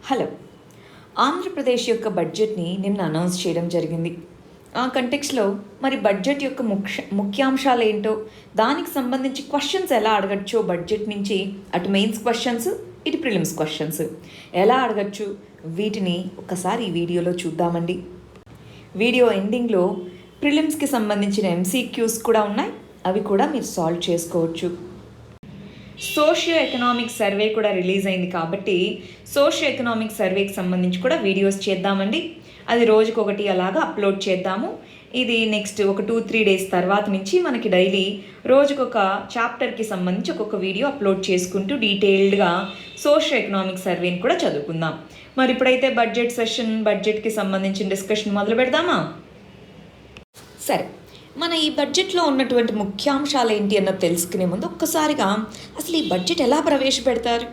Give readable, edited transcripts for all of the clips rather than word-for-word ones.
Hello. Andhra Pradesh యొక్క బడ్జెట్ని నిన్న అనౌన్స్ చేయడం జరిగింది. ఆ కంటెక్స్లో మరి బడ్జెట్ యొక్క ముఖ్యాంశాలు ఏంటో, దానికి సంబంధించి క్వశ్చన్స్ ఎలా అడగచ్చో బడ్జెట్ నుంచి, అటు మెయిన్స్ క్వశ్చన్స్ ఇటు ప్రిలిమ్స్ క్వశ్చన్స్ ఎలా అడగచ్చు, వీటిని ఒకసారి ఈ వీడియోలో చూద్దామండి. వీడియో ఎండింగ్లో ప్రిలిమ్స్కి సంబంధించిన ఎంసీక్యూస్ కూడా ఉన్నాయి, అవి కూడా మీరు సాల్వ్ చేసుకోవచ్చు. సోషియో ఎకనామిక్ సర్వే కూడా రిలీజ్ అయింది కాబట్టి సోషియో ఎకనామిక్ సర్వేకి సంబంధించి కూడా వీడియోస్ చేద్దామండి. అది రోజుకొకటి అలాగా అప్లోడ్ చేద్దాము. ఇది నెక్స్ట్ ఒక 2-3 డేస్ తర్వాత నుంచి మనకి డైలీ రోజుకొక చాప్టర్కి సంబంధించి ఒక్కొక్క వీడియో అప్లోడ్ చేసుకుంటూ డీటెయిల్డ్గా సోషియో ఎకనామిక్ సర్వేని కూడా చదువుకుందాం. మరి ఇప్పుడైతే బడ్జెట్కి సంబంధించిన డిస్కషన్ మొదలు పెడదామా? సరే, మన ఈ బడ్జెట్లో ఉన్నటువంటి ముఖ్యాంశాలు ఏంటి అన్నది తెలుసుకునే ముందు ఒక్కసారిగా అసలు ఈ బడ్జెట్ ఎలా ప్రవేశపెడతారు,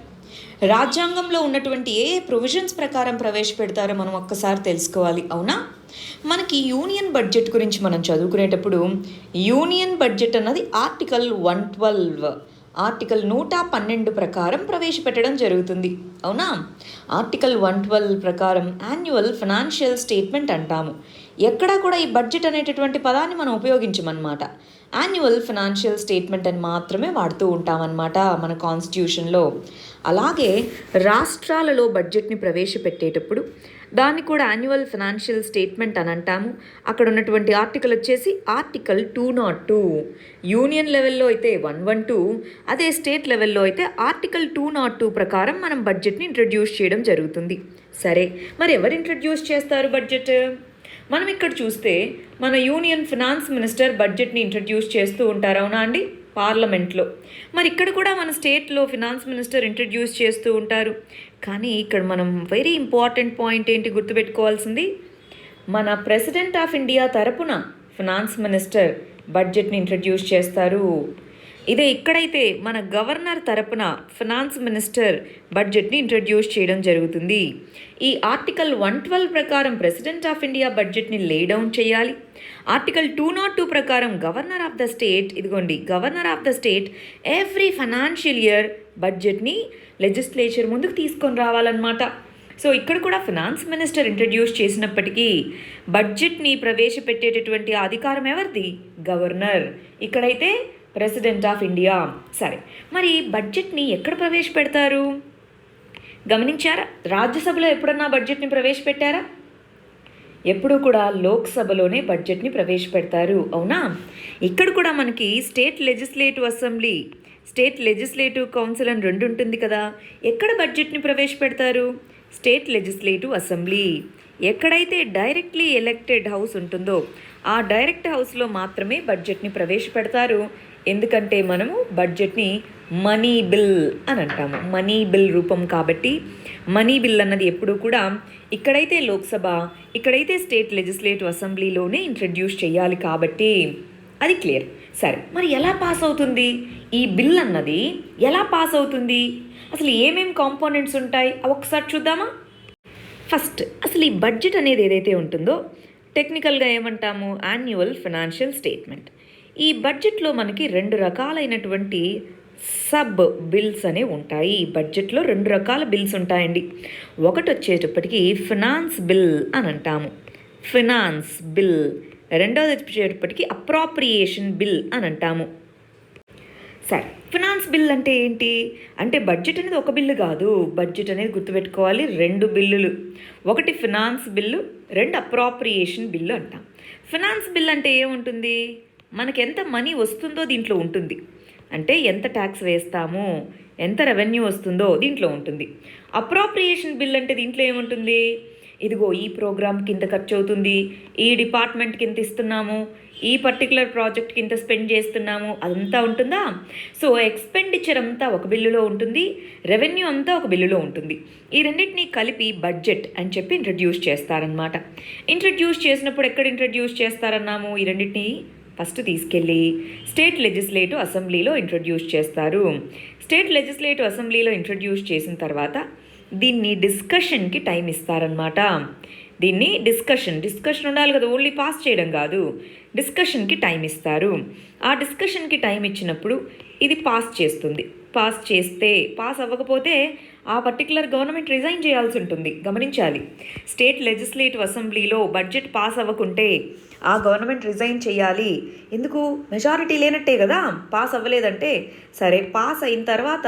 రాజ్యాంగంలో ఉన్నటువంటి ఏ ప్రొవిజన్స్ ప్రకారం ప్రవేశపెడతారో మనం ఒక్కసారి తెలుసుకోవాలి. అవునా? మనకి యూనియన్ బడ్జెట్ గురించి మనం చదువుకునేటప్పుడు యూనియన్ బడ్జెట్ అన్నది ఆర్టికల్ 112 ప్రకారం ప్రవేశపెట్టడం జరుగుతుంది. అవునా? ఆర్టికల్ 112 ప్రకారం యాన్యువల్ ఫైనాన్షియల్ స్టేట్మెంట్ అంటాము. ఎక్కడా కూడా ఈ బడ్జెట్ అనేటటువంటి పదాన్ని మనం ఉపయోగించమన్నమాట. యాన్యువల్ ఫైనాన్షియల్ స్టేట్మెంట్ అని మాత్రమే వాడుతూ ఉంటామన్నమాట మన కాన్స్టిట్యూషన్లో. అలాగే రాష్ట్రాలలో బడ్జెట్ని ప్రవేశపెట్టేటప్పుడు దాన్ని కూడా యాన్యువల్ ఫైనాన్షియల్ స్టేట్మెంట్ అని అంటాము. అక్కడ ఉన్నటువంటి ఆర్టికల్ వచ్చేసి ఆర్టికల్ 202. యూనియన్ లెవెల్లో అయితే 112, అదే స్టేట్ లెవెల్లో అయితే ఆర్టికల్ 202 ప్రకారం మనం బడ్జెట్ని ఇంట్రడ్యూస్ చేయడం జరుగుతుంది. సరే, మరి ఎవరు ఇంట్రడ్యూస్ చేస్తారు బడ్జెట్? మనం ఇక్కడ చూస్తే మన యూనియన్ ఫినాన్స్ మినిస్టర్ బడ్జెట్ని ఇంట్రడ్యూస్ చేస్తూ ఉంటారు. అవునా అండి? పార్లమెంట్లో. మరి ఇక్కడ కూడా మన స్టేట్లో ఫినాన్స్ మినిస్టర్ ఇంట్రడ్యూస్ చేస్తూ ఉంటారు. కానీ ఇక్కడ మనం వెరీ ఇంపార్టెంట్ పాయింట్ ఏంటి గుర్తుపెట్టుకోవాల్సింది, మన ప్రెసిడెంట్ ఆఫ్ ఇండియా తరపున ఫినాన్స్ మినిస్టర్ బడ్జెట్ని ఇంట్రడ్యూస్ చేస్తారు. ఇదే ఇక్కడైతే మన గవర్నర్ తరపున ఫినాన్స్ మినిస్టర్ బడ్జెట్ని ఇంట్రడ్యూస్ చేయడం జరుగుతుంది. ఈ ఆర్టికల్ 112 ప్రకారం ప్రెసిడెంట్ ఆఫ్ ఇండియా బడ్జెట్ని లే డౌన్ చేయాలి. ఆర్టికల్ 202 ప్రకారం governor of the state every financial year బడ్జెట్ని లెజిస్లేచర్ ముందుకు తీసుకొని రావాలన్నమాట. సో ఇక్కడ కూడా ఫినాన్స్ మినిస్టర్ ఇంట్రడ్యూస్ చేసినప్పటికీ బడ్జెట్ని ప్రవేశపెట్టేటటువంటి అధికారం ఎవరిది? గవర్నర్. ఇక్కడైతే ప్రెసిడెంట్ ఆఫ్ ఇండియా. సరే, మరి బడ్జెట్ని ఎక్కడ ప్రవేశపెడతారు గమనించారా? రాజ్యసభలో ఎప్పుడన్నా బడ్జెట్ని ప్రవేశపెట్టారా? ఎప్పుడూ కూడా లోక్సభలోనే బడ్జెట్ని ప్రవేశపెడతారు. అవునా? ఇక్కడ కూడా మనకి స్టేట్ లెజిస్లేటివ్ కౌన్సిల్ అని 2 ఉంటుంది కదా. ఎక్కడ బడ్జెట్ని ప్రవేశపెడతారు? State legislative assembly. ఎక్కడైతే డైరెక్ట్లీ ఎలెక్టెడ్ హౌస్ ఉంటుందో ఆ డైరెక్ట్ హౌస్లో మాత్రమే బడ్జెట్ని ప్రవేశపెడతారు. ఎందుకంటే మనము బడ్జెట్ని మనీ బిల్ అని అంటాము. మనీ బిల్ రూపం కాబట్టి మనీ బిల్ అన్నది ఎప్పుడూ కూడా ఇక్కడైతే లోక్సభ, ఇక్కడైతే స్టేట్ లెజిస్లేటివ్ అసెంబ్లీలోనే ఇంట్రడ్యూస్ చేయాలి కాబట్టి అది క్లియర్. సరే, మరి ఎలా పాస్ అవుతుంది ఈ బిల్ అన్నది? ఎలా పాస్ అవుతుంది? అసలు ఏమేమి కాంపోనెంట్స్ ఉంటాయి అవి ఒకసారి చూద్దామా? ఫస్ట్, అసలు ఈ బడ్జెట్ అనేది ఏదైతే ఉంటుందో టెక్నికల్గా ఏమంటాము? Annual financial statement. ఈ బడ్జెట్లో మనకి 2 రకాలైనటువంటి సబ్ బిల్స్ అనేవి ఉంటాయి. ఈ బడ్జెట్లో 2 రకాల బిల్స్ ఉంటాయండి. ఒకటి వచ్చేటప్పటికి ఫినాన్స్ బిల్ అని అంటాము, ఫినాన్స్ బిల్. రెండోది వచ్చేటప్పటికి అప్రాప్రియేషన్ బిల్ అని అంటాము. సరే, ఫినాన్స్ బిల్ అంటే ఏంటి అంటే బడ్జెట్ అనేది ఒక బిల్లు కాదు. బడ్జెట్ అనేది గుర్తుపెట్టుకోవాలి, 2 బిల్లులు. ఒకటి ఫినాన్స్ బిల్లు, 2 అప్రాప్రియేషన్ బిల్లు అంటాం. ఫినాన్స్ బిల్ అంటే ఏముంటుంది? మనకి ఎంత మనీ వస్తుందో దీంట్లో ఉంటుంది. అంటే ఎంత ట్యాక్స్ వేస్తాము, ఎంత రెవెన్యూ వస్తుందో దీంట్లో ఉంటుంది. అప్రాప్రియేషన్ బిల్ అంటే దీంట్లో ఏముంటుంది? ఇదిగో ఈ ప్రోగ్రామ్కి ఇంత ఖర్చు అవుతుంది, ఈ డిపార్ట్మెంట్కి ఇంత ఇస్తున్నాము, ఈ పర్టికులర్ ప్రాజెక్ట్కి ఇంత స్పెండ్ చేస్తున్నాము, అదంతా ఉంటుందా? సో ఎక్స్పెండిచర్ అంతా ఒక బిల్లులో ఉంటుంది, రెవెన్యూ అంతా ఒక బిల్లులో ఉంటుంది. ఈ రెండింటినీ కలిపి బడ్జెట్ అని చెప్పి ఇంట్రడ్యూస్ చేస్తారనమాట. ఇంట్రడ్యూస్ చేసినప్పుడు ఎక్కడ ఇంట్రడ్యూస్ చేస్తారన్నాము? ఈ రెండింటినీ ఫస్ట్ తీసుకెళ్ళి స్టేట్ లెజిస్లేటివ్ అసెంబ్లీలో ఇంట్రడ్యూస్ చేస్తారు. స్టేట్ లెజిస్లేటివ్ అసెంబ్లీలో ఇంట్రడ్యూస్ చేసిన తర్వాత దీన్ని డిస్కషన్కి టైం ఇస్తారనమాట. దీన్ని డిస్కషన్ ఉండాలి కదా, ఓన్లీ పాస్ చేయడం కాదు, డిస్కషన్కి టైం ఇస్తారు. ఆ డిస్కషన్కి టైం ఇచ్చినప్పుడు ఇది పాస్ చేస్తుంది. పాస్ చేస్తే, పాస్ అవ్వకపోతే ఆ పర్టికులర్ గవర్నమెంట్ రిజైన్ చేయాల్సి ఉంటుంది, గమనించాలి. స్టేట్ లెజిస్లేటివ్ అసెంబ్లీలో బడ్జెట్ పాస్ అవ్వకుంటే ఆ గవర్నమెంట్ రిజైన్ చేయాలి. ఎందుకు? మెజారిటీ లేనట్టే కదా, పాస్ అవ్వలేదంటే. సరే, పాస్ అయిన తర్వాత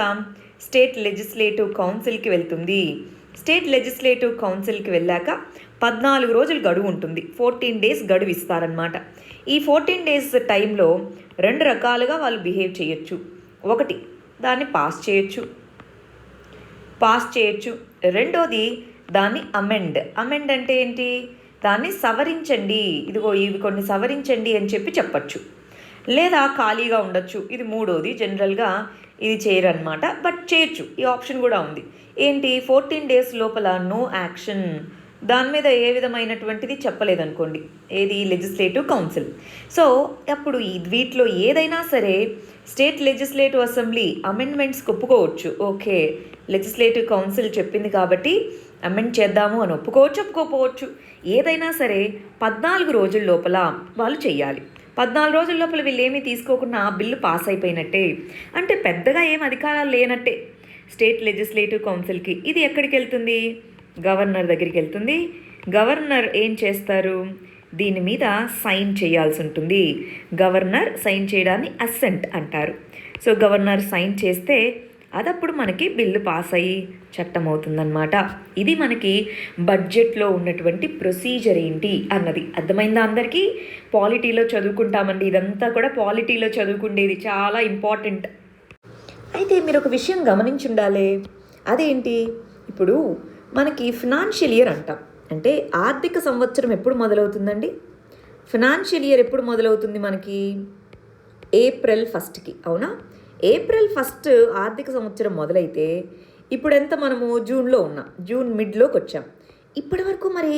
స్టేట్ లెజిస్లేటివ్ కౌన్సిల్కి వెళ్తుంది. స్టేట్ లెజిస్లేటివ్ కౌన్సిల్కి వెళ్ళాక 14 రోజులు గడువు ఉంటుంది. 14 days గడువు ఇస్తారనమాట. ఈ 14 days టైంలో 2 రకాలుగా వాళ్ళు బిహేవ్ చేయొచ్చు. ఒకటి, దాన్ని పాస్ చేయొచ్చు. రెండోది, దాన్ని అమెండ్ అంటే ఏంటి? దాన్ని సవరించండి, ఇదిగో ఇవి కొన్ని సవరించండి అని చెప్పచ్చు. లేదా ఖాళీగా ఉండొచ్చు. ఇది మూడోది. జనరల్గా ఇది చేయరనమాట, బట్ చేయొచ్చు. ఈ ఆప్షన్ కూడా ఉంది. ఏంటి? 14 days లోపల నో యాక్షన్, దాని మీద ఏ విధమైనటువంటిది చెప్పలేదనుకోండి, ఏది? Legislative council. సో అప్పుడు వీటిలో ఏదైనా సరే స్టేట్ లెజిస్లేటివ్ అసెంబ్లీ అమెండ్మెంట్స్కి ఒప్పుకోవచ్చు. ఓకే, లెజిస్లేటివ్ కౌన్సిల్ చెప్పింది కాబట్టి అమెండ్ చేద్దాము అని ఒప్పుకోవచ్చు. ఏదైనా సరే 14 రోజుల లోపల వాళ్ళు చెయ్యాలి. 14 రోజుల లోపల వీళ్ళు ఏమీ తీసుకోకుండా బిల్లు పాస్ అయిపోయినట్టే. అంటే పెద్దగా ఏం అధికారాలు లేనట్టే స్టేట్ లెజిస్లేటివ్ కౌన్సిల్కి. ఇది ఎక్కడికి వెళ్తుంది? గవర్నర్ దగ్గరికి వెళ్తుంది. గవర్నర్ ఏం చేస్తారు? దీని మీద సైన్ చేయాల్సి ఉంటుంది. గవర్నర్ సైన్ చేయడాన్ని అసెంట్ అంటారు. సో గవర్నర్ సైన్ చేస్తే అదప్పుడు మనకి బిల్లు పాస్ అయ్యి చట్టం అవుతుందన్నమాట. ఇది మనకి బడ్జెట్లో ఉన్నటువంటి ప్రొసీజర్ ఏంటి అన్నది అర్థమైందా అందరికీ? పాలిటీలో చదువుకుంటామండి, ఇదంతా కూడా పాలిటీలో చదువుకుండేది, చాలా ఇంపార్టెంట్. అయితే మీరు ఒక విషయం గమనించి ఉండాలి. అదేంటి? ఇప్పుడు మనకి ఫినాన్షియల్ ఇయర్ అంటాం. అంటే ఆర్థిక సంవత్సరం ఎప్పుడు మొదలవుతుందండి? ఫినాన్షియల్ ఇయర్ ఎప్పుడు మొదలవుతుంది మనకి? April 1st, అవునా? April 1st ఆర్థిక సంవత్సరం మొదలైతే ఇప్పుడు ఎంత? మనము జూన్లో ఉన్నాం, జూన్ మిడ్లోకి వచ్చాం. ఇప్పటి వరకు మరి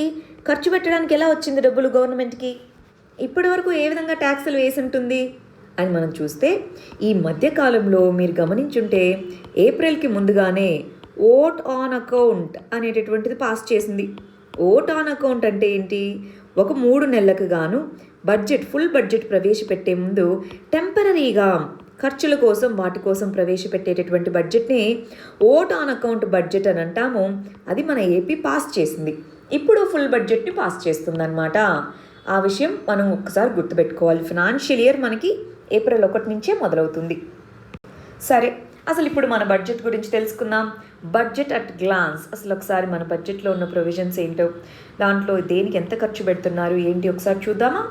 ఖర్చు పెట్టడానికి ఎలా వచ్చింది డబ్బులు గవర్నమెంట్కి? ఇప్పటి వరకు ఏ విధంగా ట్యాక్సులు వేసి ఉంటుంది అని మనం చూస్తే, ఈ మధ్యకాలంలో మీరు గమనించుంటే ఏప్రిల్కి ముందుగానే ఓట్ ఆన్ అకౌంట్ అనేటటువంటిది పాస్ చేసింది. ఓట్ ఆన్ అకౌంట్ అంటే ఏంటి? ఒక 3 నెలలకు గాను ఫుల్ బడ్జెట్ ప్రవేశపెట్టే ముందు టెంపరరీగా ఖర్చుల కోసం వాటి కోసం ప్రవేశపెట్టేటటువంటి బడ్జెట్ని ఓట్ ఆన్ అకౌంట్ బడ్జెట్ అని అంటాము. అది మన ఏపీ పాస్ చేసింది. ఇప్పుడు ఫుల్ బడ్జెట్ని పాస్ చేస్తుందన్నమాట. ఆ విషయం మనం ఒక్కసారి గుర్తుపెట్టుకోవాలి. ఫినాన్షియల్ ఇయర్ మనకి April 1 నుంచే మొదలవుతుంది. సరే, అసలు ఇప్పుడు మన బడ్జెట్ గురించి తెలుసుకుందాం. Budget at glance. అసలు ఒకసారి మన బడ్జెట్లో ఉన్న ప్రొవిజన్స్ ఏంటో, దాంట్లో దేనికి ఎంత ఖర్చు పెడుతున్నారు ఏంటి ఒకసారి చూద్దామా?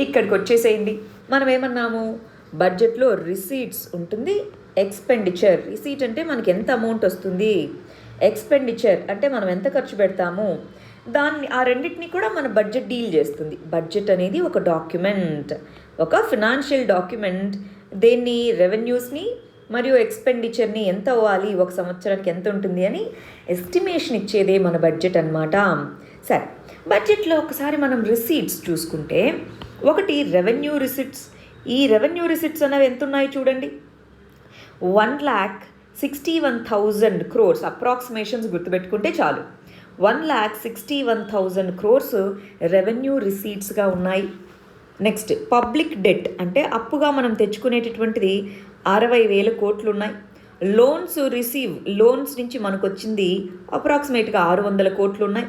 ఇక్కడికి వచ్చేసేయండి. మనం ఏమన్నాము? బడ్జెట్లో రిసీట్స్ ఉంటుంది, ఎక్స్పెండిచర్. రిసీట్ అంటే మనకి ఎంత అమౌంట్ వస్తుంది, ఎక్స్పెండిచర్ అంటే మనం ఎంత ఖర్చు పెడతాము. ఆ రెండింటిని కూడా మన బడ్జెట్ డీల్ చేస్తుంది. బడ్జెట్ అనేది ఒక డాక్యుమెంట్, ఒక ఫినాన్షియల్ డాక్యుమెంట్. దేన్ని? రెవెన్యూస్ని మరియు ఎక్స్పెండిచర్ని ఎంత అవ్వాలి, ఒక సంవత్సరానికి ఎంత ఉంటుంది అని ఎస్టిమేషన్ ఇచ్చేదే మన బడ్జెట్ అన్నమాట. సరే, బడ్జెట్లో ఒకసారి మనం రిసీట్స్ చూసుకుంటే, ఒకటి రెవెన్యూ రిసీట్స్. ఈ రెవెన్యూ రిసీట్స్ అనేవి ఎంత ఉన్నాయి చూడండి. 1,61,000 crores. అప్రాక్సిమేషన్స్ గుర్తుపెట్టుకుంటే చాలు. 1,61,000 crores రెవెన్యూ రిసీట్స్గా ఉన్నాయి. నెక్స్ట్, పబ్లిక్ డెట్ అంటే అప్పుగా మనం తెచ్చుకునేటటువంటిది 60,000 కోట్లు ఉన్నాయి. లోన్స్ నుంచి మనకు వచ్చింది అప్రాక్సిమేట్గా 600 కోట్లు ఉన్నాయి.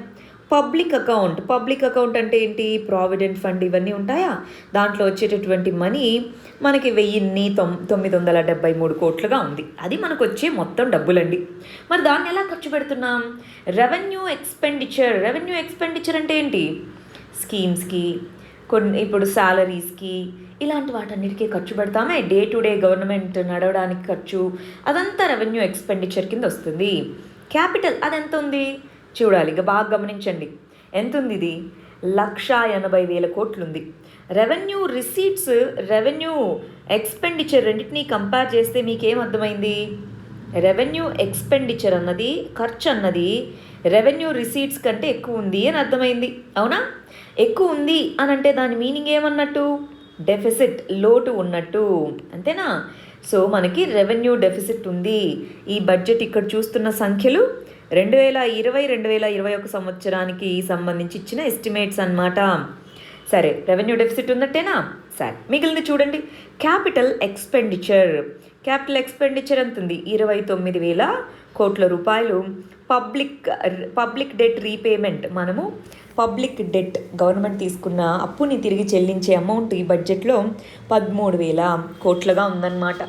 పబ్లిక్ అకౌంట్ అంటే ఏంటి? ప్రావిడెంట్ ఫండ్ ఇవన్నీ ఉంటాయా, దాంట్లో వచ్చేటటువంటి మనీ మనకి 1,973 కోట్లుగా ఉంది. అది మనకు వచ్చే మొత్తం డబ్బులండి. మరి దాన్ని ఎలా ఖర్చు పెడుతున్నాం? రెవెన్యూ ఎక్స్పెండిచర్ అంటే ఏంటి? స్కీమ్స్కి, కొన్ని ఇప్పుడు శాలరీస్కి, ఇలాంటి వాటన్నిటికీ ఖర్చు పెడతామే. డే టు డే గవర్నమెంట్ నడవడానికి ఖర్చు, అదంతా రెవెన్యూ ఎక్స్పెండిచర్ కింద వస్తుంది. క్యాపిటల్ అదెంత ఉంది చూడాలి, ఇక బాగా గమనించండి. ఎంత ఉంది ఇది? 1,80,000 కోట్లు ఉంది. రెవెన్యూ రిసీట్స్, రెవెన్యూ ఎక్స్పెండిచర్ రెండింటినీ కంపేర్ చేస్తే మీకేం అర్థమైంది? రెవెన్యూ ఎక్స్పెండిచర్ అన్నది, ఖర్చు అన్నది రెవెన్యూ రిసీట్స్ కంటే ఎక్కువ ఉంది అని అర్థమైంది, అవునా? ఎక్కువ ఉంది అని అంటే దాని మీనింగ్ ఏమన్నట్టు? డెఫిసిట్, లోటు ఉన్నట్టు, అంతేనా? సో మనకి రెవెన్యూ డెఫిసిట్ ఉంది. ఈ బడ్జెట్ ఇక్కడ చూస్తున్న సంఖ్యలు 2020-2021 సంవత్సరానికి సంబంధించి ఇచ్చిన ఎస్టిమేట్స్ అన్నమాట. సరే, రెవెన్యూ డెఫిసిట్ ఉన్నట్టేనా? సరే, మిగిలింది చూడండి. క్యాపిటల్ క్యాపిటల్ ఎక్స్పెండిచర్ ఎంత ఉంది? 29,000 కోట్ల రూపాయలు. పబ్లిక్ డెట్ రీపేమెంట్, మనము పబ్లిక్ డెట్ గవర్నమెంట్ తీసుకున్న అప్పుని తిరిగి చెల్లించే అమౌంట్ ఈ బడ్జెట్లో 13,000 కోట్లుగా ఉందన్నమాట.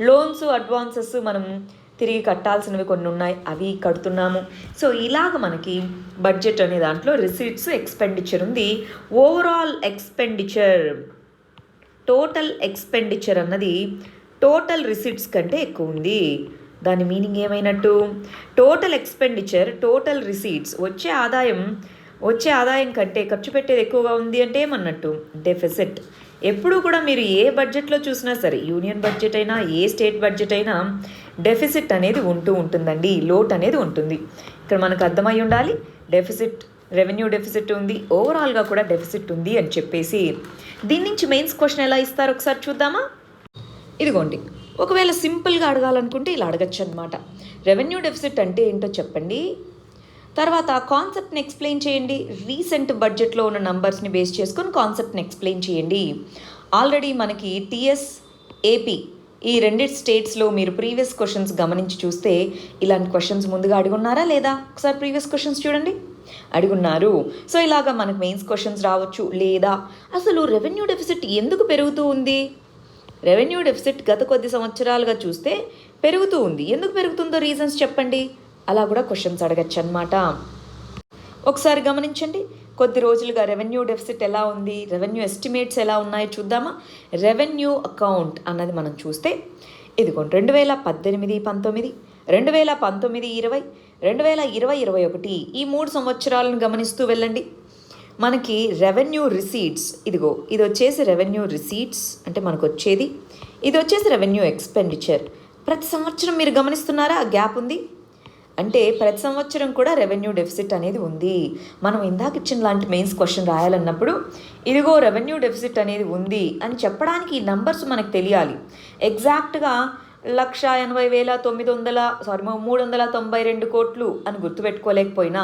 లోన్స్ అడ్వాన్సెస్ మనం తిరిగి కట్టాల్సినవి కొన్ని ఉన్నాయి, అవి కడుతున్నాము. సో ఇలాగ మనకి బడ్జెట్ అనే దాంట్లో రిసీట్స్, ఎక్స్పెండిచర్ ఉంది. ఓవరాల్ ఎక్స్పెండిచర్, టోటల్ ఎక్స్పెండిచర్ అన్నది టోటల్ రిసీట్స్ కంటే ఎక్కువ ఉంది. దాని మీనింగ్ ఏమైనట్టు? టోటల్ ఎక్స్పెండిచర్, టోటల్ రిసీట్స్, వచ్చే ఆదాయం కంటే ఖర్చు పెట్టేది ఎక్కువగా ఉంది అంటే ఏమన్నట్టు? డెఫిసిట్. ఎప్పుడు కూడా మీరు ఏ బడ్జెట్లో చూసినా సరే, యూనియన్ బడ్జెట్ అయినా ఏ స్టేట్ బడ్జెట్ అయినా డెఫిసిట్ అనేది ఉంటుందండి, లోట్ అనేది ఉంటుంది. ఇక్కడ మనకు అర్థమై ఉండాలి, డెఫిసిట్, రెవెన్యూ డెఫిసిట్ ఉంది, ఓవరాల్గా కూడా డెఫిసిట్ ఉంది అని చెప్పేసి. దీని నుంచి మెయిన్స్ క్వశ్చన్ ఎలా ఇస్తారు ఒకసారి చూద్దామా? ఇదిగోండి, ఒకవేళ సింపుల్గా అడగాలనుకుంటే ఇలా అడగచ్చు అనమాట. రెవెన్యూ డెఫిసిట్ అంటే ఏంటో చెప్పండి, తర్వాత కాన్సెప్ట్ని ఎక్స్ప్లెయిన్ చేయండి. రీసెంట్ బడ్జెట్లో ఉన్న నంబర్స్ని బేస్ చేసుకొని కాన్సెప్ట్ని ఎక్స్ప్లెయిన్ చేయండి. ఆల్రెడీ మనకి టీఎస్, ఏపీ ఈ రెండిటి స్టేట్స్లో మీరు ప్రీవియస్ క్వశ్చన్స్ గమనించి చూస్తే ఇలాంటి క్వశ్చన్స్ ముందుగా అడుగున్నారా లేదా? ఒకసారి ప్రీవియస్ క్వశ్చన్స్ చూడండి, అడుగున్నారు. సో ఇలాగా మనకు మెయిన్స్ క్వశ్చన్స్ రావచ్చు. లేదా అసలు రెవెన్యూ డెఫిసిట్ ఎందుకు పెరుగుతూ ఉంది? రెవెన్యూ డెఫిసిట్ గత కొద్ది సంవత్సరాలుగా చూస్తే పెరుగుతూ ఉంది. ఎందుకు పెరుగుతుందో రీజన్స్ చెప్పండి. అలా కూడా క్వశ్చన్స్ అడగచ్చు అనమాట. ఒకసారి గమనించండి, కొద్ది రోజులుగా రెవెన్యూ డెఫిసిట్ ఎలా ఉంది, రెవెన్యూ ఎస్టిమేట్స్ ఎలా ఉన్నాయో చూద్దామా? రెవెన్యూ అకౌంట్ అన్నది మనం చూస్తే ఇదిగోండి 2018-19, 2019-20, 2020-21 ఈ 3 సంవత్సరాలను గమనిస్తూ వెళ్ళండి. మనకి రెవెన్యూ రిసీట్స్, ఇదిగో ఇది వచ్చేసి రెవెన్యూ రిసీట్స్ అంటే మనకు వచ్చేది, ఇది వచ్చేసి రెవెన్యూ ఎక్స్పెండిచర్. ప్రతి సంవత్సరం మీరు గమనిస్తున్నారా ఆ గ్యాప్ ఉంది అంటే ప్రతి సంవత్సరం కూడా రెవెన్యూ డెఫిసిట్ అనేది ఉంది. మనం ఇందాక ఇచ్చిన లాంటి మెయిన్స్ క్వశ్చన్ రాయాలన్నప్పుడు ఇదిగో రెవెన్యూ డెఫిసిట్ అనేది ఉంది అని చెప్పడానికి ఈ నంబర్స్ మనకు తెలియాలి. ఎగ్జాక్ట్గా 392 కోట్లు అని గుర్తుపెట్టుకోలేకపోయినా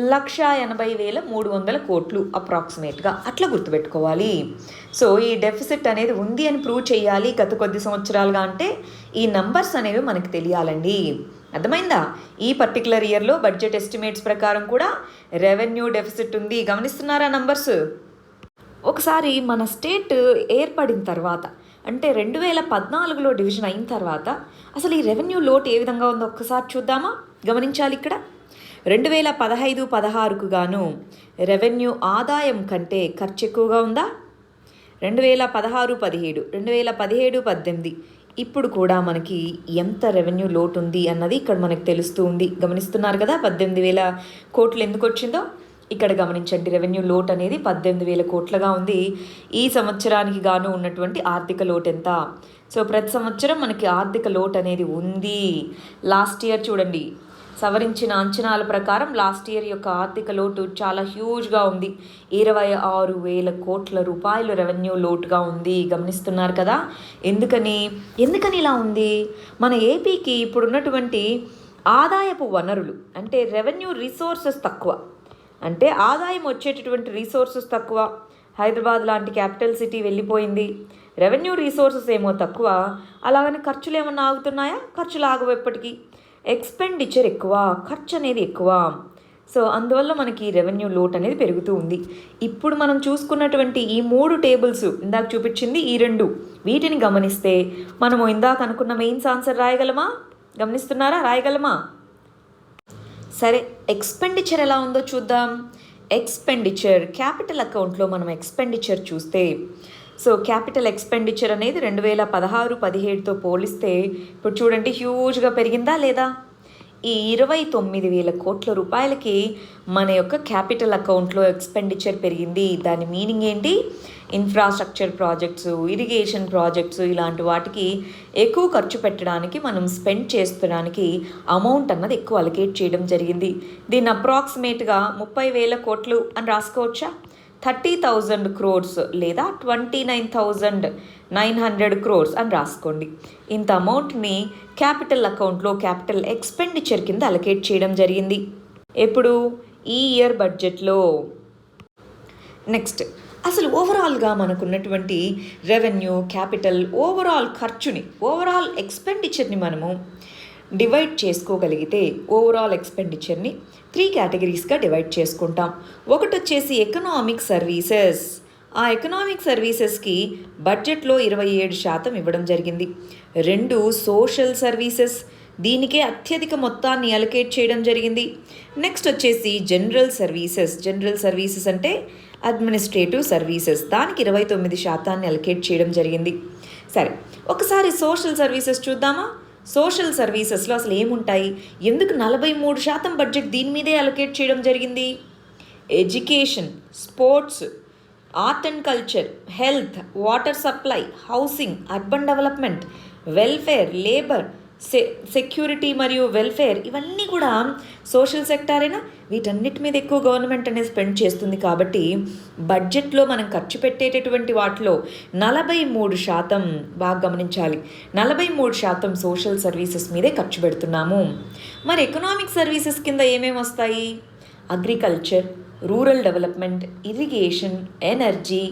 180,300 కోట్లు అప్రాక్సిమేట్గా అట్లా గుర్తుపెట్టుకోవాలి. సో ఈ డెఫిసిట్ అనేది ఉంది అని ప్రూవ్ చేయాలి గత కొద్ది సంవత్సరాలుగా అంటే ఈ నంబర్స్ అనేవి మనకు తెలియాలండి. అర్థమైందా? ఈ పర్టికులర్ ఇయర్లో బడ్జెట్ ఎస్టిమేట్స్ ప్రకారం కూడా రెవెన్యూ డెఫిసిట్ ఉంది. గమనిస్తున్నారా నంబర్స్? ఒకసారి మన స్టేట్ ఏర్పడిన తర్వాత అంటే 2014లో డివిజన్ అయిన తర్వాత అసలు ఈ రెవెన్యూ లోటు ఏ విధంగా ఉందో ఒక్కసారి చూద్దామా? గమనించాలి. ఇక్కడ 2015-16కు గాను రెవెన్యూ ఆదాయం కంటే ఖర్చు ఎక్కువగా ఉందా? 2016-17, 2017-18 ఇప్పుడు కూడా మనకి ఎంత రెవెన్యూ లోటు ఉంది అన్నది ఇక్కడ మనకు తెలుస్తూ ఉంది. గమనిస్తున్నారు కదా 18,000 కోట్లు ఎందుకు వచ్చిందో ఇక్కడ గమనించండి. రెవెన్యూ లోట్ అనేది 18,000 కోట్లుగా ఉంది. ఈ సంవత్సరానికి గాను ఉన్నటువంటి ఆర్థిక లోటు ఎంత? సో ప్రతి సంవత్సరం మనకి ఆర్థిక లోటు అనేది ఉంది. లాస్ట్ ఇయర్ చూడండి, సవరించిన అంచనాల ప్రకారం లాస్ట్ ఇయర్ యొక్క ఆర్థిక లోటు చాలా హ్యూజ్గా ఉంది. 26,000 కోట్ల రూపాయలు రెవెన్యూ లోటుగా ఉంది. గమనిస్తున్నారు కదా? ఎందుకని ఇలా ఉంది? మన ఏపీకి ఇప్పుడున్నటువంటి ఆదాయపు వనరులు అంటే రెవెన్యూ రిసోర్సెస్ తక్కువ, అంటే ఆదాయం వచ్చేటటువంటి రిసోర్సెస్ తక్కువ. హైదరాబాద్ లాంటి క్యాపిటల్ సిటీ వెళ్ళిపోయింది, రెవెన్యూ రిసోర్సెస్ ఏమో తక్కువ. అలాగని ఖర్చులు ఏమన్నా ఆగుతున్నాయా? ఖర్చులు ఆగవు ఎప్పటికీ. ఎక్స్పెండిచర్ ఎక్కువ, ఖర్చు అనేది ఎక్కువ. సో అందువల్ల మనకి రెవెన్యూ లోట్ అనేది పెరుగుతూ ఉంది. ఇప్పుడు మనం చూసుకున్నటువంటి ఈ 3 టేబుల్స్, ఇందాక చూపించింది ఈ 2, వీటిని గమనిస్తే మనము ఇందాక అనుకున్న మెయిన్స్ ఆన్సర్ రాయగలమా? గమనిస్తున్నారా? రాయగలమా? సరే, ఎక్స్పెండిచర్ ఎలా ఉందో చూద్దాం. ఎక్స్పెండిచర్ క్యాపిటల్ అకౌంట్లో మనం ఎక్స్పెండిచర్ చూస్తే సో క్యాపిటల్ ఎక్స్పెండిచర్ అనేది 2016-17తో పోలిస్తే ఇప్పుడు చూడండి హ్యూజ్గా పెరిగిందా లేదా? ఈ 29,000 కోట్ల రూపాయలకి మన యొక్క క్యాపిటల్ అకౌంట్లో ఎక్స్పెండిచర్ పెరిగింది. దాని మీనింగ్ ఏంటి? ఇన్ఫ్రాస్ట్రక్చర్ ప్రాజెక్ట్స్, ఇరిగేషన్ ప్రాజెక్ట్స్ ఇలాంటి వాటికి ఎక్కువ ఖర్చు పెట్టడానికి, మనం స్పెండ్ చేస్తడానికి అమౌంట్ అన్నది ఎక్కువ అలకేట్ చేయడం జరిగింది. దీన్ని అప్రాక్సిమేట్గా 30,000 కోట్లు అని రాసుకోవచ్చా? 30,000 crores లేదా 29,900 crores అని రాసుకోండి. ఇంత అమౌంట్ని క్యాపిటల్ అకౌంట్లో క్యాపిటల్ ఎక్స్పెండిచర్ కింద అలకేట్ చేయడం జరిగింది. ఎప్పుడు? ఈ ఇయర్ బడ్జెట్లో. నెక్స్ట్ అసలు ఓవరాల్గా మనకున్నటువంటి రెవెన్యూ, క్యాపిటల్, ఓవరాల్ ఖర్చుని, ఓవరాల్ ఎక్స్పెండిచర్ని మనము డివైడ్ చేసుకోగలిగితే ఓవరాల్ ఎక్స్పెండిచర్ని 3 కేటగిరీస్గా డివైడ్ చేసుకుంటాం. ఒకటి వచ్చేసి ఎకనామిక్ సర్వీసెస్. ఆ ఎకనామిక్ సర్వీసెస్కి బడ్జెట్లో 27% ఇవ్వడం జరిగింది. 2 సోషల్ సర్వీసెస్, దీనికే అత్యధిక మొత్తాన్ని అలొకేట్ చేయడం జరిగింది. నెక్స్ట్ వచ్చేసి జనరల్ సర్వీసెస్. జనరల్ సర్వీసెస్ అంటే అడ్మినిస్ట్రేటివ్ సర్వీసెస్, దానికి 29% అలొకేట్ చేయడం జరిగింది. సరే, ఒకసారి సోషల్ సర్వీసెస్ చూద్దామా. సోషల్ సర్వీసెస్లో అసలు ఏముంటాయి, ఎందుకు 43% బడ్జెట్ దీని మీదే అలొకేట్ చేయడం జరిగింది? Education, sports, art and culture, health, water supply, housing, urban development, welfare, labour, security మరియు వెల్ఫేర్, ఇవన్నీ కూడా సోషల్ సెక్టారేనా. వీటన్నిటి మీద ఎక్కువ గవర్నమెంట్ అనేది స్పెండ్ చేస్తుంది. కాబట్టి బడ్జెట్లో మనం ఖర్చు పెట్టేటటువంటి వాటిలో 43%, బాగా గమనించాలి, 43% సోషల్ సర్వీసెస్ మీదే ఖర్చు పెడుతున్నాము. మరి ఎకనామిక్ సర్వీసెస్ కింద ఏమేమి వస్తాయి? Agriculture, rural development, irrigation, energy,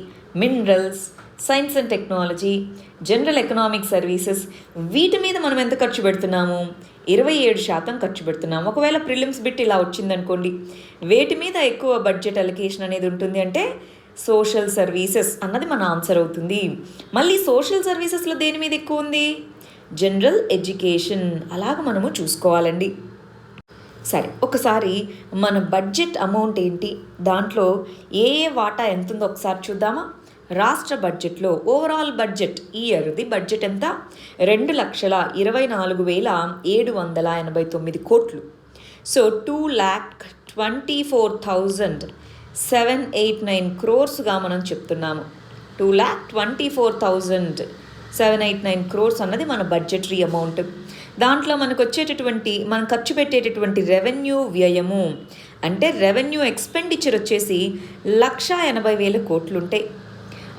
minerals, science and technology, general economic services, వీటి మీద మనం ఎంత ఖర్చు పెడుతున్నాము? 27% ఖర్చు పెడుతున్నాము. ఒకవేళ ప్రిలిమ్స్ బిట్ ఇలా వచ్చిందనుకోండి, వేటి మీద ఎక్కువ బడ్జెట్ అలొకేషన్ అనేది ఉంటుంది అంటే సోషల్ సర్వీసెస్ అన్నది మన ఆన్సర్ అవుతుంది. మళ్ళీ సోషల్ సర్వీసెస్లో దేని మీద ఎక్కువ ఉంది? General education. అలాగ మనము చూసుకోవాలండి. సరే, ఒకసారి మన బడ్జెట్ అమౌంట్ ఏంటి, దాంట్లో ఏ వాటా ఎంత ఉందో ఒకసారి చూద్దామా. రాష్ట్ర బడ్జెట్లో ఓవరాల్ బడ్జెట్, ఈ ఇయర్ది బడ్జెట్ ఎంత? 2,24,789 కోట్లు. సో 2,24,789 క్రోర్స్గా మనం చెప్తున్నాము. 2,24,789 క్రోర్స్ అన్నది మన బడ్జెటరీ అమౌంట్. దాంట్లో మనం ఖర్చు పెట్టేటటువంటి రెవెన్యూ వ్యయము అంటే రెవెన్యూ ఎక్స్పెండిచర్ వచ్చేసి 1,80,000 కోట్లు ఉంటాయి.